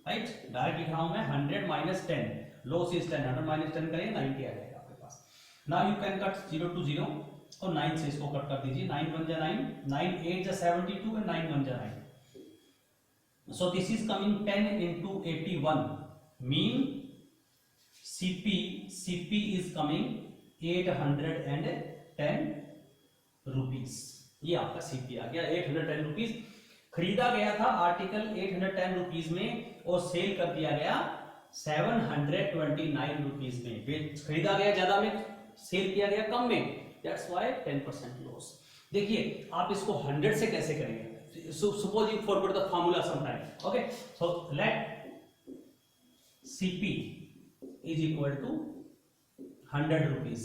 right। Direct लिख रहा हूं मैं 100 minus 10, लॉस इज 10, 100 minus 10 करेंगे 90 आ जाएगा आपके पास। Now you can cut 0 to 0 और 9 से इसको कट कर दीजिए, 9 1 जा 9, 9 8 जा 72 and 9 1 जा 9, so this is coming 10 into 81 mean CP is coming 810 rupees। ये आपका सीपी आ गया 810 रुपीज। खरीदा गया था आर्टिकल 810 रुपीज में और सेल कर दिया गया 729 रुपीज में। खरीदा गया ज्यादा में, सेल किया गया कम में, दैट्स व्हाई 10% लॉस। देखिए आप इसको 100 से कैसे करेंगे, suppose you forgot the formula some time, okay. So let CP is equal to 100 rupees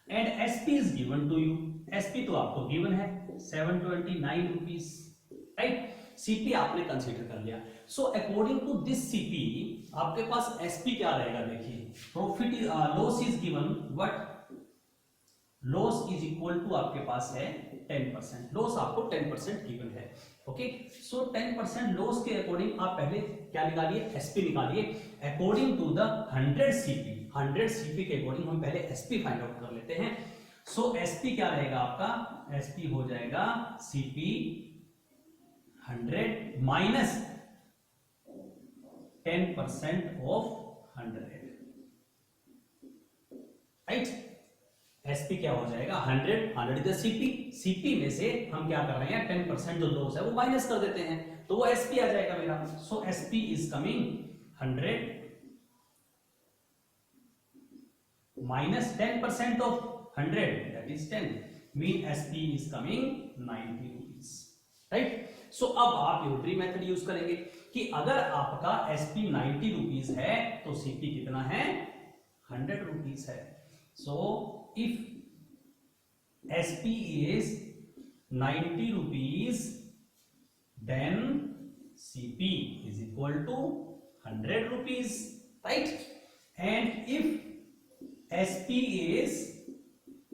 and SP is given to you. SP तो आपको गिवन है 729 रुपीज, राइट। सीपी आपने कंसीडर कर लिया। So according to this CP आपके पास SP क्या रहेगा, देखिए profit loss is given what, loss is equal to आपके पास है 10%, लॉस आपको 10% गिवन है, ओके। सो 10% लॉस के अकॉर्डिंग आप पहले क्या निकालिए, एसपी निकालिए according to the 100 CP. 100 CP के अकॉर्डिंग हम पहले एसपी फाइंड आउट कर लेते हैं। सो एसपी क्या रहेगा आपका, एसपी हो जाएगा CP 100 minus 10% of 100, right. SP क्या हो जाएगा 100 इज द सीपी, सीपी में से हम क्या कर रहे हैं 10% जो लॉस है वो माइनस कर देते हैं, तो वो एसपी आ जाएगा मेरा। So SP is coming 100 minus 10% of 100 that is 10 mean SP is coming 90 rupees, right। so अब आप यूनिटरी मेथड यूज करेंगे कि अगर आपका SP 90 रुपीज है तो CP कितना है 100 रुपीज है। so if SP is 90 rupees then CP is equal to 100 rupees, right। and if SP is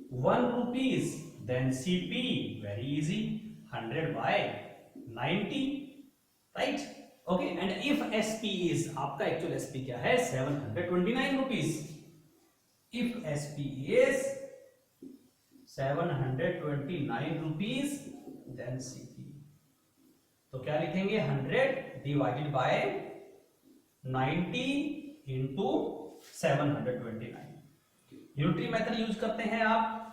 1 rupees then CP very easy 100 by 90, right, okay। and if SP is आपका actual SP क्या है 729 rupees, if SP is 729 rupees then CP तो क्या लिखेंगे 100 divided by 90 into 729। Unitary method use करते हैं आप।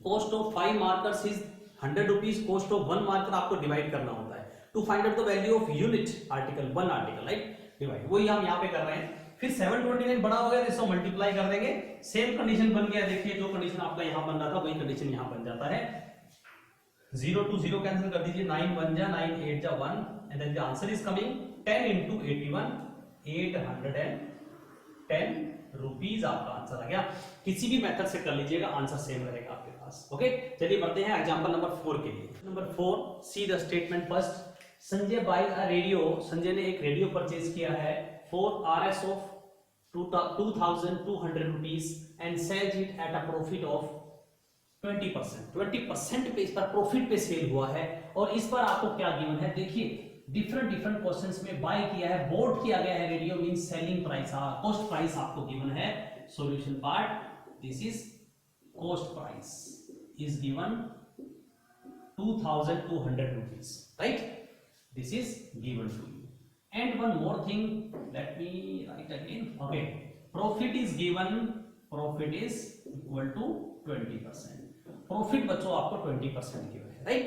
Cost of 5 markers is 100 rupees, cost of 1 marker आपको डिवाइड करना होता है to find out the value of unit article 1 article, right, divide. वही हम यहाँ पे कर रहे हैं। फिर 729 बड़ा हो गया तो इसको मल्टीप्लाई कर देंगे, सेम कंडीशन बन गया। देखिए जो कंडीशन आपका यहाँ बन रहा था वही कंडीशन यहाँ बन जाता है। 0 to 0 कैंसिल कर दीजिए, 9 1 जा 9 8 जा 1 and then the answer is coming 10 into 81 810 rupees आपका आंसर आ गया। किसी भी मेथड से कर लीजिएगा आंसर सेम रहेगा आपके पास, ओके। चलिए बढ़ते हैं एग्जांपल नंबर 4 के लिए। Number 4, see the statement first. Sanjay buy a radio, Sanjay ने एक रेडियो परचेज किया है for RS of 2200 rupees and sells it at a profit of 20% पे इस पर प्रॉफिट पे सेल हुआ है। और इस पर आपको क्या गिवन है, देखिए डिफरेंट क्वेश्चंस में बाय किया है, बोर्ड किया गया है radio mean selling price, cost price आपको गिवन है। Solution part, this is cost price is given 2200 rupees, right, this is given to you. And one more thing, let me write again, okay, profit is given, profit is equal to 20%, profit बच्चों आपको 20% given है, right।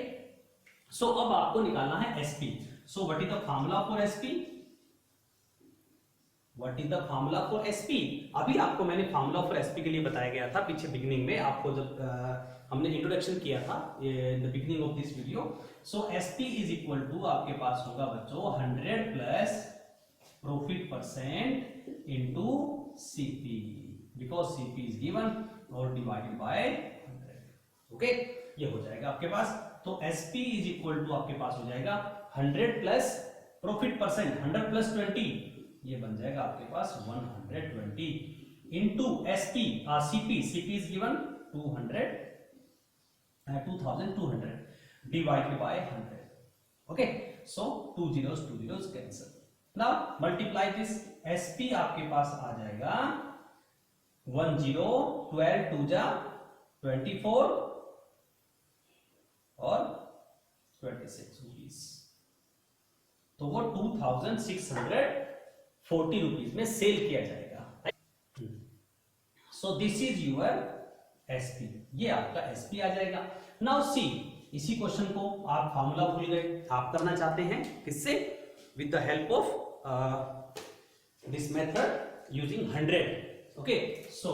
so अब आपको निकालना है SP। so what is the formula for SP, what is the formula for SP. अभी आपको मैंने फार्मूला फॉर एसपी के लिए बताया गया था पीछे बिगिनिंग में, आपको जब हमने इंट्रोडक्शन किया था in the beginning of this video. So SP is equal to आपके पास होगा बच्चों 100 plus profit percent into CP, because CP is given और डिवाइडेड बाय 100। ओके, ये हो जाएगा आपके पास। तो एसपी इज इक्वल टू आपके पास हो जाएगा 100 प्लस प्रॉफिट परसेंट 100 प्लस 20, ये बन जाएगा आपके पास 120 into SP CP, CP is given 2200 divided by 100। Okay, so 2 zeros cancel. Now multiply this, SP आपके पास आ जाएगा 10 12 2 जा 24 और 26 रुपीस, तो वो 2640 रुपीस में सेल किया जाएगा। So this is your SP, ये आपका एसपी आ जाएगा। नाउ सी, इसी क्वेश्चन को आप फार्मूला भूल गए, आप करना चाहते हैं किससे, with the help of this method using 100। Okay, so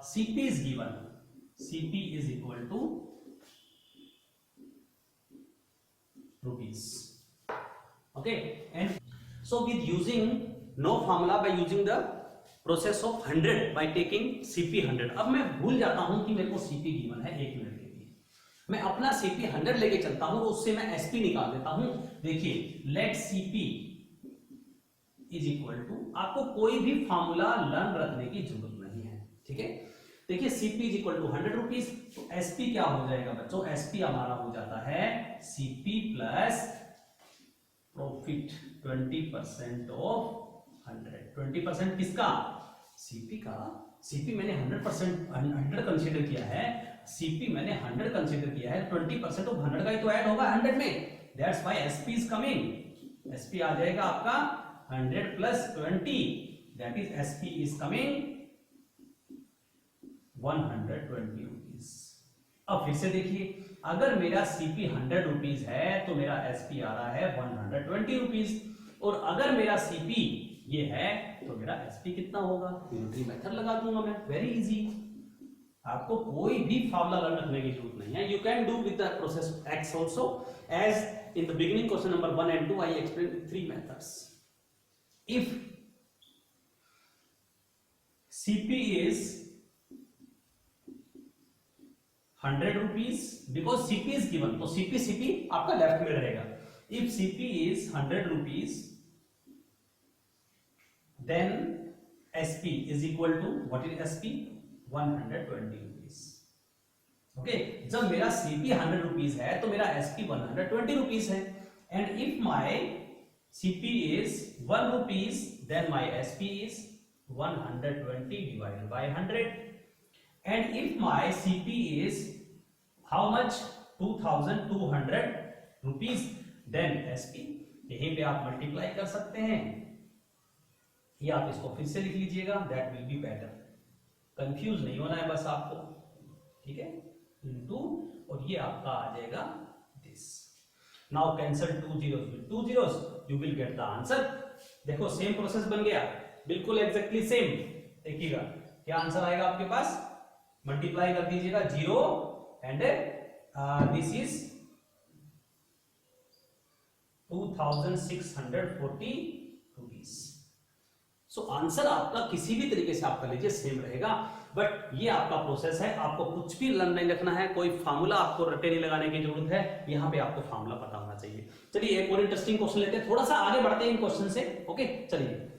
CP is given, CP is equal to rupees. Okay, and so with using no formula, by using the process of 100 by taking CP 100, अब मैं भूल जाता हूं कि मेरे को CP given है 1 minute के लिए, मैं अपना CP 100 लेके चलता हूं, उससे मैं SP निकाल देता हूं। देखिए, let CP is equal to, आपको कोई भी फॉर्मूला लर्न रखने की जरूरत नहीं है, ठीक है। देखिए CP is equal to 100 rupees, तो SP क्या हो जाएगा बच्चों, SP हमारा हो जाता है CP प्लस प्रॉफिट 20% ऑफ 100। 20% किसका, CP का। CP मैंने 100% कंसीडर किया है, CP मैंने 100 कंसीडर किया है, 20% ऑफ 100 का ही तो ऐड होगा 100 में, that's why SP is coming. SP आ जाएगा आपका 100 plus 20, that is SP is coming 120 rupees. अब फिर से देखिए, अगर मेरा CP 100 रुपीज है तो मेरा SP आ रहा है 120 रुपीज, और अगर मेरा CP ये है तो मेरा SP कितना होगा, यूनिटरी मेथड लगा दूंगा मैं, वेरी इजी। आपको कोई भी फार्मूला लर्न रखने की जरूरत नहीं है, you can do with the process X also, as in the beginning question number 1 and 2 I explained 3 methods. If CP is 100 rupees, because CP is given, तो CP आपका लेफ्ट में रहेगा। If CP is 100 rupees, then SP is equal to, what is SP, 120 rupees. Okay, जब मेरा CP 100 rupees है तो मेरा SP 120 rupees है, and if my CP is 1 rupees, then my SP is 120 divided by 100, and if my CP is how much, 2200 rupees, then SP यहीं पे आप multiply कर सकते हैं, या आप इसको फिर से लिख लीजिएगा, that will be better, confuse नहीं होना है बस आपको, ठीक है, इनटू, और ये आपका आ जाएगा this। now cancel 2 zeros with 2 zeros, you will get the answer। देखो सेम प्रोसेस बन गया, बिल्कुल एग्जैक्टली सेम। देखिएगा क्या आंसर आएगा आपके पास, मल्टीप्लाई कर दीजिएगा 0 and this is 2640 rupees. So answer आपका किसी भी तरीके से आप कर लीजिए सेम रहेगा, बट ये आपका प्रोसेस है, आपको कुछ भी लर्न नहीं रखना है, कोई फार्मूला आपको रटे नहीं लगाने की जरूरत है, यहाँ पे आपको फार्मूला पता होना चाहिए। चलिए एक और इंटरेस्टिंग क्वेश्चन लेते हैं, थोड़ा सा आगे बढ़ते हैं इन क्वेश्चन से। ओके, चलिए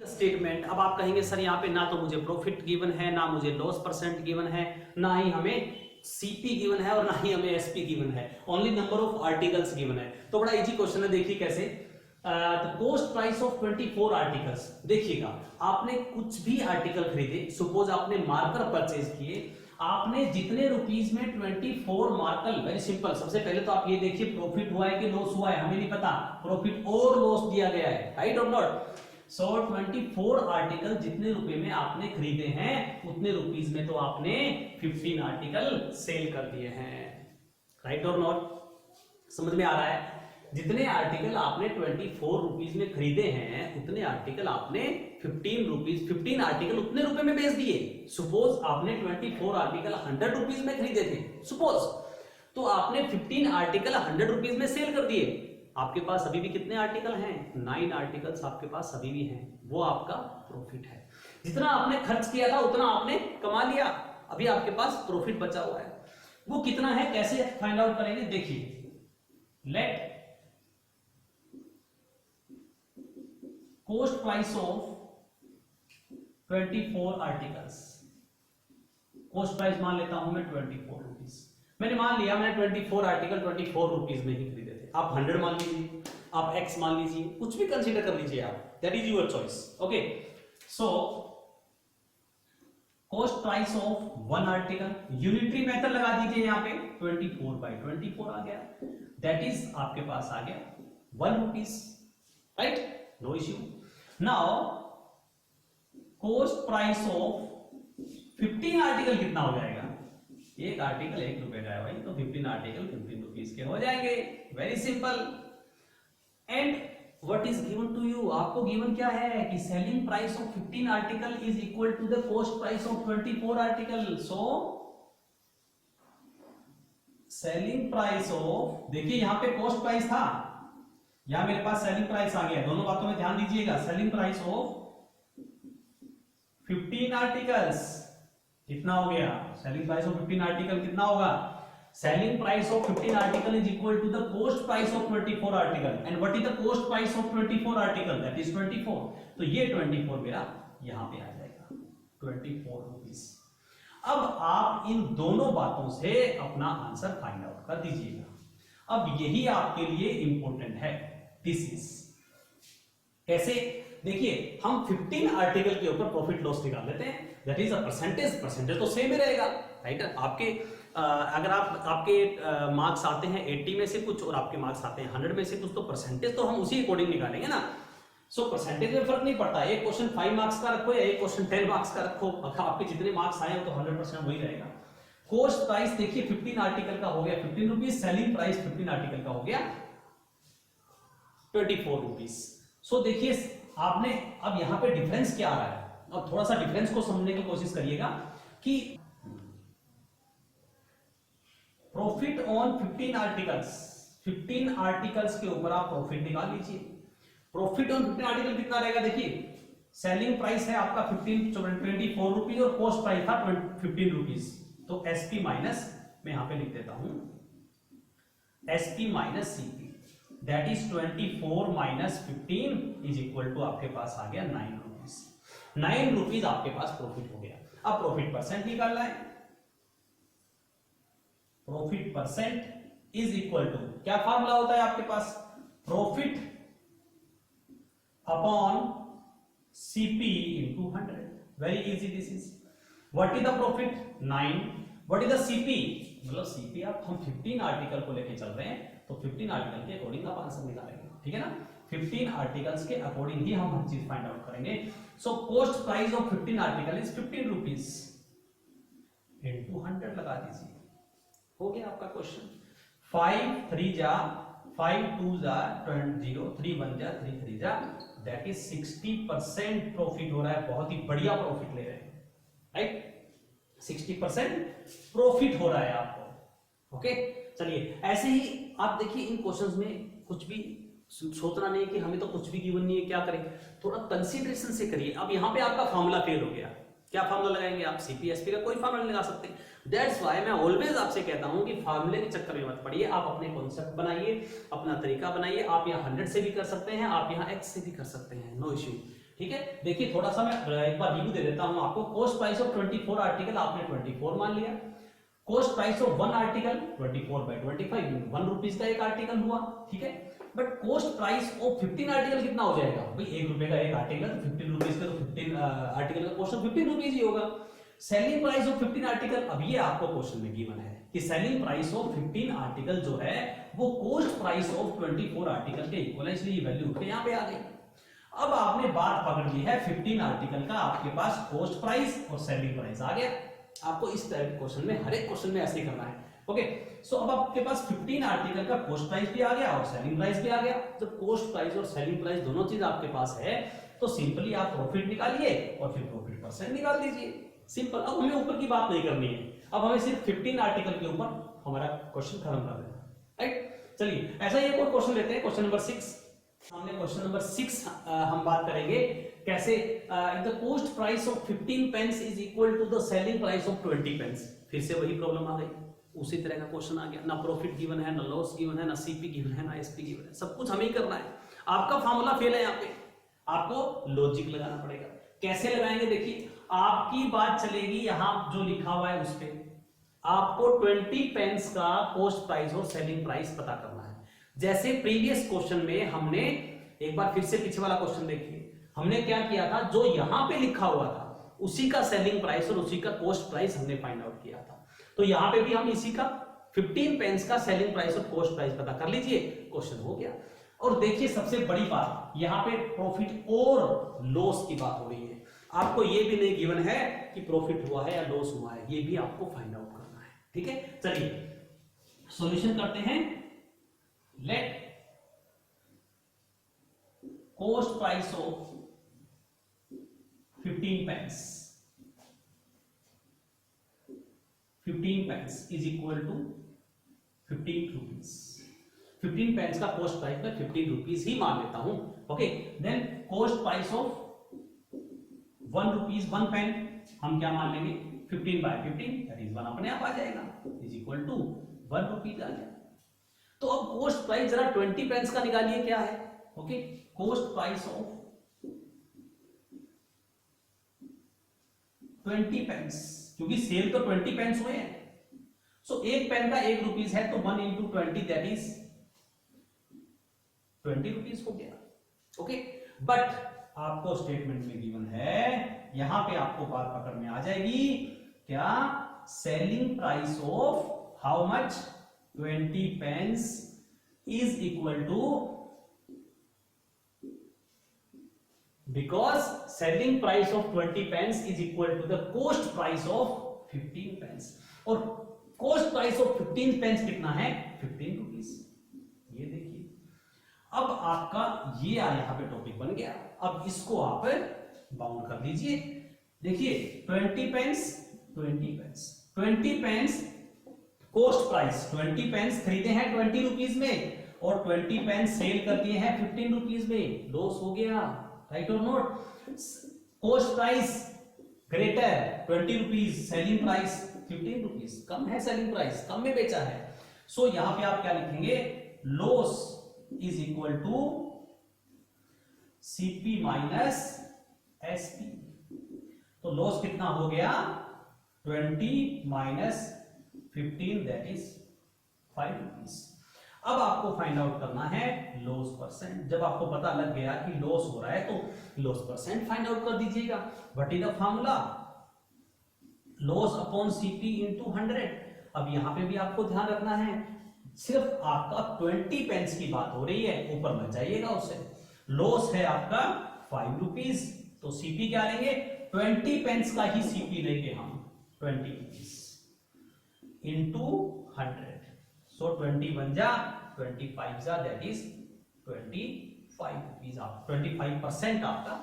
स्टेटमेंट। अब आप कहेंगे सर यहाँ पे ना तो मुझे प्रॉफिट गिवन है, ना मुझे लॉस परसेंट गिवन है, ना ही हमें CP गिवन है, और ना ही हमें SP गिवन है, only number of articles given है। तो बड़ा इजी क्वेश्चन है, देखिए कैसे। Cost price of 24 articles. देखिएगा, आपने कुछ भी आर्टिकल खरीदे, सपोज आपने मार्कर परचेज किए, आपने जितने रुपीस में 24 मार्कर, वेरी सिंपल, सबसे पहले तो आप ये देखिए प्रॉफिट हुआ है कि लॉस हुआ है, हमें नहीं पता, प्रॉफिट और लॉस दिया गया है, राइट और नॉट। सो 24 आर्टिकल जितने रुपए में आपने खरीदे हैं, उतने रुपीस में तो आपने 15 आर्टिकल सेल कर दिए हैं, राइट और नॉट, समझ में आ रहा है। जितने आर्टिकल आपने 24 रुपीज में खरीदे हैं उतने आर्टिकल आपने 15 आर्टिकल उतने रुपए में बेच दिए। सपोज आपने 24 आर्टिकल 100 रुपीज में खरीदे थे, सपोज, तो आपने 15 आर्टिकल 100 रुपीज में सेल कर दिए। आपके पास अभी भी कितने आर्टिकल हैं? 9 आर्टिकल्स आपके पास अभी भी हैं, वो आपका प्रॉफिट है। जितना आपने खर्च किया था उतना आपने कमा लिया, अभी आपके पास प्रॉफिट बचा हुआ है। वो कितना है, कैसे फाइंड आउट करेंगे? देखिए, late cost price of 24 articles, cost price मान लेता हूं मैं 24 रुपीज। मैंने मान लिया मैंने 24 आर्टिकल 24 रुपीज में ही खरीदे थे। आप 100 मान लीजिए, आप x मान लीजिए, कुछ भी कंसीडर कर लीजिए आप, that is your choice. Okay, so cost price of 1 article, unitary method लगा दीजिए यहां पे, 24/24 आ गया, दैट इज आपके पास आ गया 1 rupees, right, no issue. Now cost price of 15 article कितना हो जाएगा? एक आर्टिकल 1 रुपए का है भाई, तो 15 आर्टिकल 15 रुपीज के हो जाएंगे, very simple. And what is given to you, आपको गिवन क्या है कि selling price of 15 article is equal to the cost price of 24 article. So selling price of, देखिए यहां पे कॉस्ट प्राइस था, यहां मेरे पास सेलिंग प्राइस आ गया, दोनों बातों में ध्यान दीजिएगा। सेलिंग प्राइस ऑफ 15 आर्टिकल्स कितना हो गया? सेलिंग प्राइस ऑफ 15 आर्टिकल कितना होगा? Selling price of 15 article is equal to the cost price of 24 article, and what is the cost price of 24 article? That is 24। तो ये 24 मेरा यहां पे आ जाएगा, 24 रुपीज। अब आप इन दोनों बातों से अपना आंसर फाइंड आउट कर दीजिएगा। अब यही आपके लिए इंपॉर्टेंट है, दिस इज कैसे? देखिए, हम 15 आर्टिकल के ऊपर प्रॉफिट लॉस निकाल लेते हैं, दैट इज अ परसेंटेज तो सेम ही रहेगा, राइट। आपके अगर आपके मार्क्स आते हैं 80 में से कुछ और आपके मार्क्स आते हैं 100 में से कुछ, तो परसेंटेज तो हम उसी अकॉर्डिंग निकालेंगे ना। सो परसेंटेज में फर्क नहीं पड़ता, एक क्वेश्चन 5 मार्क्स का रखो या एक क्वेश्चन 10 मार्क्स का रखो, आपके जितने मार्क्स आए तो 100% वही रहेगा। कॉस्ट प्राइस देखिए 15 आर्टिकल का हो गया 15 रुपीज, सेलिंग प्राइस 15 आर्टिकल का हो गया 24 रुपीज। सो देखिए आपने अब यहां पे डिफरेंस क्या आ रहा है, अब थोड़ा सा डिफरेंस को समझने की कोशिश करिएगा कि प्रॉफिट ऑन 15 आर्टिकल्स, 15 आर्टिकल्स के ऊपर आप प्रॉफिट निकाल लीजिए। प्रॉफिट ऑन 15 आर्टिकल कितना रहेगा? देखिए, सेलिंग प्राइस है आपका 24 रुपीज और कॉस्ट प्राइस था 15 रुपीज, तो एसपी माइनस, मैं यहां पे लिख देता हूं SP minus CP, that is 24 minus 15 is equal to आपके पास आ गया 9 रुपीज। 9 रुपीज आपके पास प्रॉफिट हो गया। अब प्रॉफिट परसेंट निकालना है, profit percent is equal to, क्या फार्मूला होता है आपके पास? Profit upon CP into 100, very easy this is. What is the profit? 9। What is the CP? मतलब सीपी आप हम 15 आर्टिकल को लेके चल रहे हैं, तो 15 आर्टिकल के अकॉर्डिंग आप आंसर निकालेंगे, ठीक है ना। 15 आर्टिकल्स के अकॉर्डिंग ही हम हर चीज फाइंड आउट करेंगे। So cost price of 15 article is 15 rupees into 100 लगा दीजिए, हो गया आपका क्वेश्चन। 5 3 जा 5 2 जा 20, 3 1 जा 3 3 जा, दैट इज 60% प्रॉफिट हो रहा है। बहुत ही बढ़िया प्रॉफिट ले रहे हैं, राइट। 60% प्रॉफिट हो रहा है आपको, ओके। चलिए ऐसे ही आप देखिए इन क्वेश्चंस में कुछ भी सोचना नहीं कि हमें तो कुछ भी गिवन नहीं है, क्या करें, थोड़ा कंसीडरेशन से करिए। अब यहां पे आपका फॉर्मूला फेल हो गया, क्या फॉर्मूला लगाएंगे आप? सीपीएसपी का कोई फॉर्मूला नहीं लगा सकते। दैट्स व्हाई मैं ऑलवेज आपसे कहता हूं कि फार्मूले के चक्कर में मत पड़िए, आप अपने कॉन्सेप्ट बनाइए, अपना तरीका बनाइए। आप यहाँ 100 से भी कर सकते हैं, आप यहाँ x से भी कर सकते हैं, नो इश्यू, ठीक है। देखिए थोड़ा सा मैं एक बार रिव्यू दे देता हूं आपको। कॉस्ट प्राइस ऑफ 24 आर्टिकल आपने 24 मान लिया। Cost price of 1 article 24/25, 1 rupees का एक आर्टिकल हुआ, ठीक है। But cost price of 15 article कितना हो जाएगा भाई? 1 रुपए का एक आर्टिकल, तो 15 रुपीज का, तो 15 आर्टिकल का कॉस्ट ऑफ 15 रुपीज ही होगा। सेलिंग प्राइस ऑफ 15 आर्टिकल, अब ये आपको क्वेश्चन में गिवन है कि सेलिंग प्राइस ऑफ 15 आर्टिकल जो है वो कॉस्ट प्राइस ऑफ 24 आर्टिकल के इक्वल है, इसलिए ये वैल्यू उठ के यहाँ पे आ गई। अब आपने बात पकड़ ली है 15 आर्टिकल का, आपके पास कॉस्ट प्राइस और सेलिंग प्राइस आ गया। आपको इस टाइप क्वेश्चन में, हर एक क्वेश्चन में ऐसे ही करना है। ओके, सो अब आपके पास 15 आर्टिकल का कॉस्ट प्राइस भी आ गया और सेलिंग प्राइस भी आ गया। जब कॉस्ट प्राइस और सेलिंग प्राइस दोनों चीज आपके पास है तो सिंपली आप प्रॉफिट निकालिए और फिर प्रॉफिट परसेंट निकाल दीजिए, सिंपल। अब हमें ऊपर की बात नहीं करनी है, अब हमें सिर्फ 15 आर्टिकल के ऊपर हमारा क्वेश्चन खत्म कर देना, राइट। चलिए ऐसा ही एक और क्वेश्चन लेते हैं, क्वेश्चन नंबर 6। हमने क्वेश्चन नंबर 6 हम बात करेंगे कैसे the cost price of 15 pens is equal to the selling price of 20 pens. फिर से वही प्रॉब्लम आ गई, उसी तरह का क्वेश्चन आ गया, ना प्रॉफिट गिवन है, ना लॉस गिवन है, ना सीपी गिवन है, ना एसपी गिवन है, सब कुछ हमें ही करना है। आपका फॉर्मूला फेल है, यहाँ पे आपको लॉजिक लगाना पड़ेगा। कैसे लगाएंगे देखिए, आपकी बात चलेगी यहाँ जो लिखा हुआ है उस पे आपको 20 पेंस का कॉस्ट प्राइस और सेलिंग प्राइस पता करना है। जैसे प्रीवियस क्वेश्चन में हमने, एक बार फिर से पीछे वाला क्वेश्चन देखिए, हमने क्या किया था, जो यहां पे लिखा हुआ था उसी का सेलिंग प्राइस और उसी का कॉस्ट प्राइस हमने फाइंड आउट किया था। तो यहां पे भी हम इसी का 15 पेंस का सेलिंग प्राइस और कॉस्ट प्राइस पता कर लीजिए, क्वेश्चन हो गया। और देखिए सबसे बड़ी बात, यहां पे प्रॉफिट और लॉस की बात हो रही है। आपको ये भी नहीं गिवन है कि प्रॉफिट हुआ है या लॉस हुआ है, ये भी आपको फाइंड आउट करना है, ठीक है। चलिए सॉल्यूशन करते हैं। Let cost price of 15 pens is equal to 15 rupees. 15 pens का कॉस्ट प्राइस में 15 रुपीज ही मान लेता हूं, okay. Then cost price of 1 rupees 1 pen हम क्या मान लेंगे, 15/15 दैट इज 1 अपने आप आ जाएगा, इज इक्वल टू 1 रुपीज आ गया। तो अब कॉस्ट प्राइस जरा 20 पेंस का निकालिए, क्या है, okay. Cost price of 20 pens, क्योंकि सेल तो 20 पेंस हुए हैं, सो एक पेन का 1 रुपीज है तो 1 into 20 दैट इज 20 रुपीज हो गया, ओके। बट आपको स्टेटमेंट में गिवन है, यहां पे आपको बात पकड़ में आ जाएगी, क्या, selling price of how much, 20 pens is equal to, because selling price of 20 pens is equal to the cost price of 15 pens, और कॉस्ट प्राइस ऑफ 15 पेंस कितना है, 15 रुपीज। ये देखिए अब आपका ये यहां पे टॉपिक बन गया। अब इसको आप बाउंड कर लीजिए। देखिए 20 pens 20 pens cost price, 20 pens खरीदे हैं 20 रुपीज में और 20 पेंस सेल कर दिए हैं 15 रुपीज में, लॉस हो गया, राइट और note. Cost price greater 20 rupees, selling price 15 rupees, कम है सेलिंग प्राइस, कम में बेचा है। सो यहां पे आप क्या लिखेंगे, loss is equal to CP minus SP. तो लॉस कितना हो गया, 20 माइनस 15 दैट इज 5 रुपीज। अब आपको फाइंड आउट करना है लॉस परसेंट। जब आपको पता लग गया कि लॉस हो रहा है तो लॉस परसेंट फाइंड आउट कर दीजिएगा। What is the formula, loss upon CP into 100। अब यहां पे भी आपको ध्यान रखना है, सिर्फ आपका 20 पेंस की बात हो रही है, ऊपर मत जाइएगा उससे। लॉस है आपका 5 रुपीज, तो सीपी क्या लेंगे, 20 पेंस का ही सीपी लेंगे हम, 20 रुपीज इंटू 100। सो 20 बन जा 25 जा दैट इज 25 रुपीज। आप 25% आपका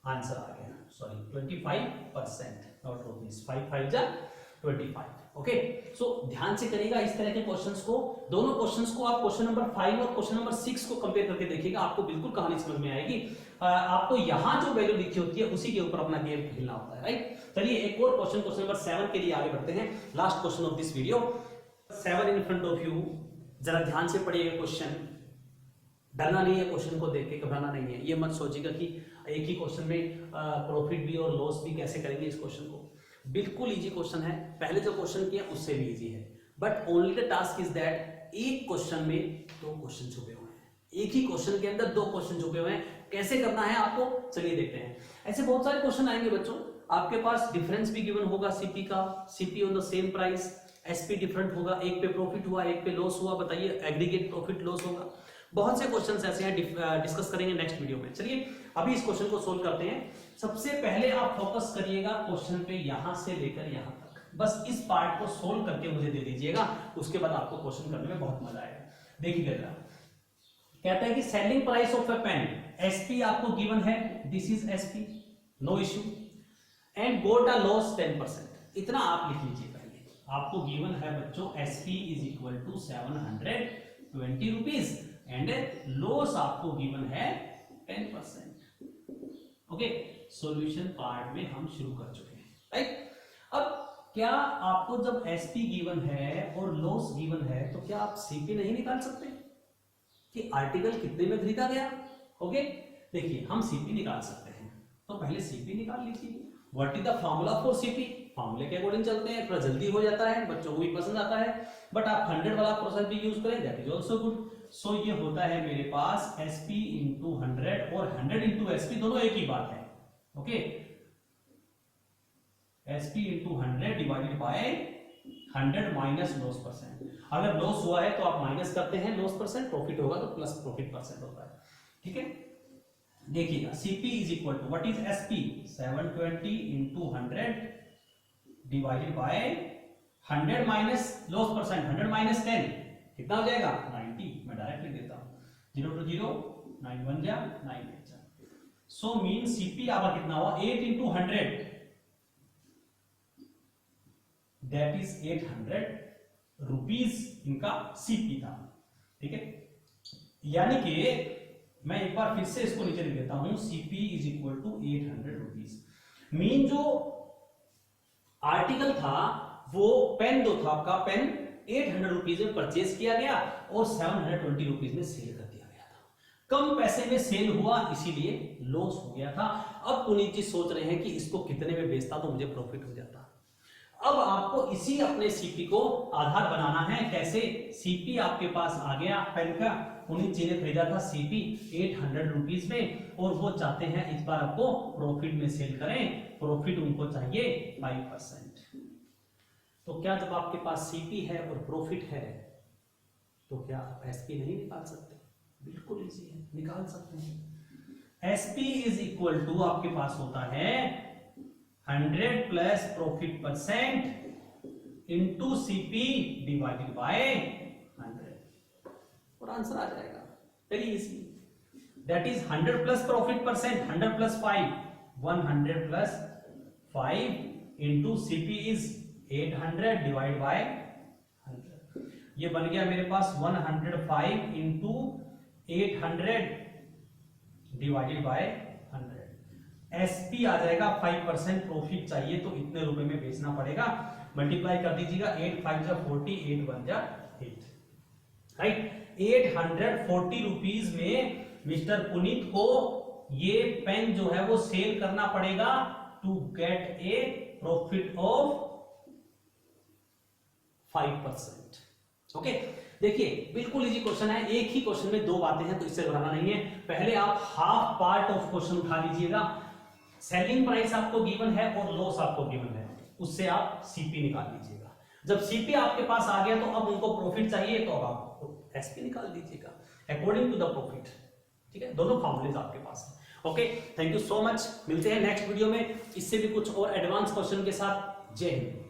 आंसर आ गया, सॉरी 25% नॉट रुपीज, 5 जा 25। ओके, सो ध्यान से करिएगा इस तरह के क्वेश्चंस को। दोनों क्वेश्चंस को आप क्वेश्चन नंबर 5 और क्वेश्चन नंबर 6 को कंपेयर करके देखिएगा, आपको बिल्कुल कहानी समझ में आएगी। आपको यहां जो वैल्यू लिखी होती है उसी के ऊपर अपना गेम खेलना होता है, राइट। चलिए एक और क्वेश्चन नंबर 7 के लिए आगे बढ़ते हैं, last question of this video. 7 in front of you, जरा ध्यान से पढ़िएगा क्वेश्चन। डरना नहीं है क्वेश्चन को देख के, घबराना नहीं है। ये मत सोचिएगा कि एक ही क्वेश्चन में प्रॉफिट भी और लॉस भी कैसे करेंगे इस क्वेश्चन को। बिल्कुल इजी क्वेश्चन है, पहले जो क्वेश्चन किया उससे भी इजी है, but only the task is that एक क्वेश्चन में 2 क्वेश्चन छुपे हुए हैं, एक ही क्वेश्चन के अंदर 2 क्वेश्चन छुपे हुए हैं। कैसे करना है आपको, चलिए देखते हैं। ऐसे बहुत सारे क्वेश्चन आएंगे बच्चों, आपके पास डिफरेंस भी गिवन होगा सीपी का, CP on the same price, SP different होगा, एक पे प्रॉफिट हुआ एक पे लॉस हुआ, बताइए एग्रीगेट प्रॉफिट लॉस होगा। बहुत से क्वेश्चंस ऐसे हैं, डिस्कस करेंगे नेक्स्ट वीडियो में। चलिए अभी इस क्वेश्चन को सोल्व करते हैं। सबसे पहले आप फोकस करिएगा क्वेश्चन पे, यहां से लेकर यहां तक। बस इस पार्ट को सोल्व करके मुझे दे दीजिएगा, उसके बाद आपको क्वेश्चन करने में बहुत मजा आएगा। देखिएगा कहता है कि selling price of a pen, SP आपको गिवन है, this is SP, no issue, and got a loss 10%, इतना आप लिख लीजिए पहले। आपको गिवन है बच्चों SP is equal to 720 rupees and loss आपको गिवन है 10%। ओके, सॉल्यूशन पार्ट में हम शुरू कर चुके हैं, राइट। अब क्या आपको जब एसपी गिवन है और लॉस गिवन है तो क्या आप सीपी नहीं निकाल सकते कि आर्टिकल कितने में खरीदा गया? ओके, देखिए हम सीपी निकाल सकते हैं, तो पहले सीपी निकाल लीजिए। What is the formula for CP? फॉर्मूले के अकॉर्डिंग चलते हैं, थोड़ा जल्दी हो जाता है, बच्चों को भी पसंद आता है, बट आप 100 वाला प्रोसेस भी यूज करें, दैट इज आल्सो गुड। सो ये होता है मेरे पास एसपी इंटू 100 और 100 इंटू एसपी दोनों एक ही बात है। Okay, SP into 100 divided by 100 minus loss percent. अगर लॉस हुआ है तो आप माइनस करते हैं लॉस परसेंट, प्रॉफिट होगा तो प्लस प्रॉफिट परसेंट होता है, ठीक है। देखिएगा CP is equal to what is SP, 720 into 100 divided by 100 minus loss percent, 100 minus 10 कितना हो जाएगा 90। मैं डायरेक्ट लिख देता हूं, 0 to 0 9 1 जा 9 8 जा। सो मीन सीपी आपका कितना हुआ 8 इंटू 100, दैट इज 800 रुपीज इनका सीपी था, ठीक है। यानी कि मैं एक बार फिर से इसको नीचे लिख देता हूं, CP is equal to 800 rupees. Mean जो आर्टिकल था वो पेन जो था आपका पेन 800 रुपीज में परचेज किया गया और 720 रुपीज में सेल कर दिया गया था। कम पैसे में सेल हुआ इसीलिए लॉस हो गया था। अब पुनीत जी सोच रहे हैं कि इसको कितने में बेचता तो मुझे प्रॉफिट हो जाता। अब आपको इसी अपने सीपी को आधार बनाना है। कैसे? सीपी आपके पास आ गया पेन का, पुनीत जी ने खरीदा था सीपी 800 रुपीज में और वो चाहते हैं इस बार आपको प्रॉफिट में सेल करें, प्रॉफिट उनको चाहिए 5%। तो क्या जब आपके पास सीपी है और प्रॉफिट है तो क्या आप एसपी नहीं निकाल सकते? बिल्कुल इजी है, निकाल सकते हैं। एसपी इज इक्वल टू आपके पास होता है 100 plus profit percent into CP divided by 100 और आंसर आ जाएगा, very easy. That is 100 plus profit percent, 100 plus 5 100 plus 5 into CP is 800 divide by 100। ये बन गया मेरे पास 105 इंटू 800 डिवाइडेड बाय 100। एसपी आ जाएगा 5% प्रॉफिट चाहिए तो इतने रुपए में बेचना पड़ेगा। मल्टीप्लाई कर दीजिएगा, 8 5 जा 40, 8 1 जा 8, राइट। 840 रुपीज में मिस्टर पुनीत को ये पेन जो है वो सेल करना पड़ेगा to get a profit of 5%। Okay, देखिए बिल्कुल इजी क्वेश्चन है, एक ही क्वेश्चन में दो बातें हैं तो इससे घबराना नहीं है। पहले आप हाफ पार्ट ऑफ क्वेश्चन उठा लीजिएगा। सेलिंग प्राइस आपको गिवन है और लॉस आपको गिवन है, उससे आप सीपी निकाल लीजिएगा। जब सीपी आपके पास आ गया तो अब उनको प्रॉफिट चाहिए तो अब आप एसपी निकाल दीजिएगा अकॉर्डिंग टू द प्रॉफिट, ठीक है। दोनों फॉर्मूलेज आपके पास है। Okay, thank you so much. मिलते हैं नेक्स्ट वीडियो में इससे भी कुछ और एडवांस क्वेश्चन के साथ। जय हिंद।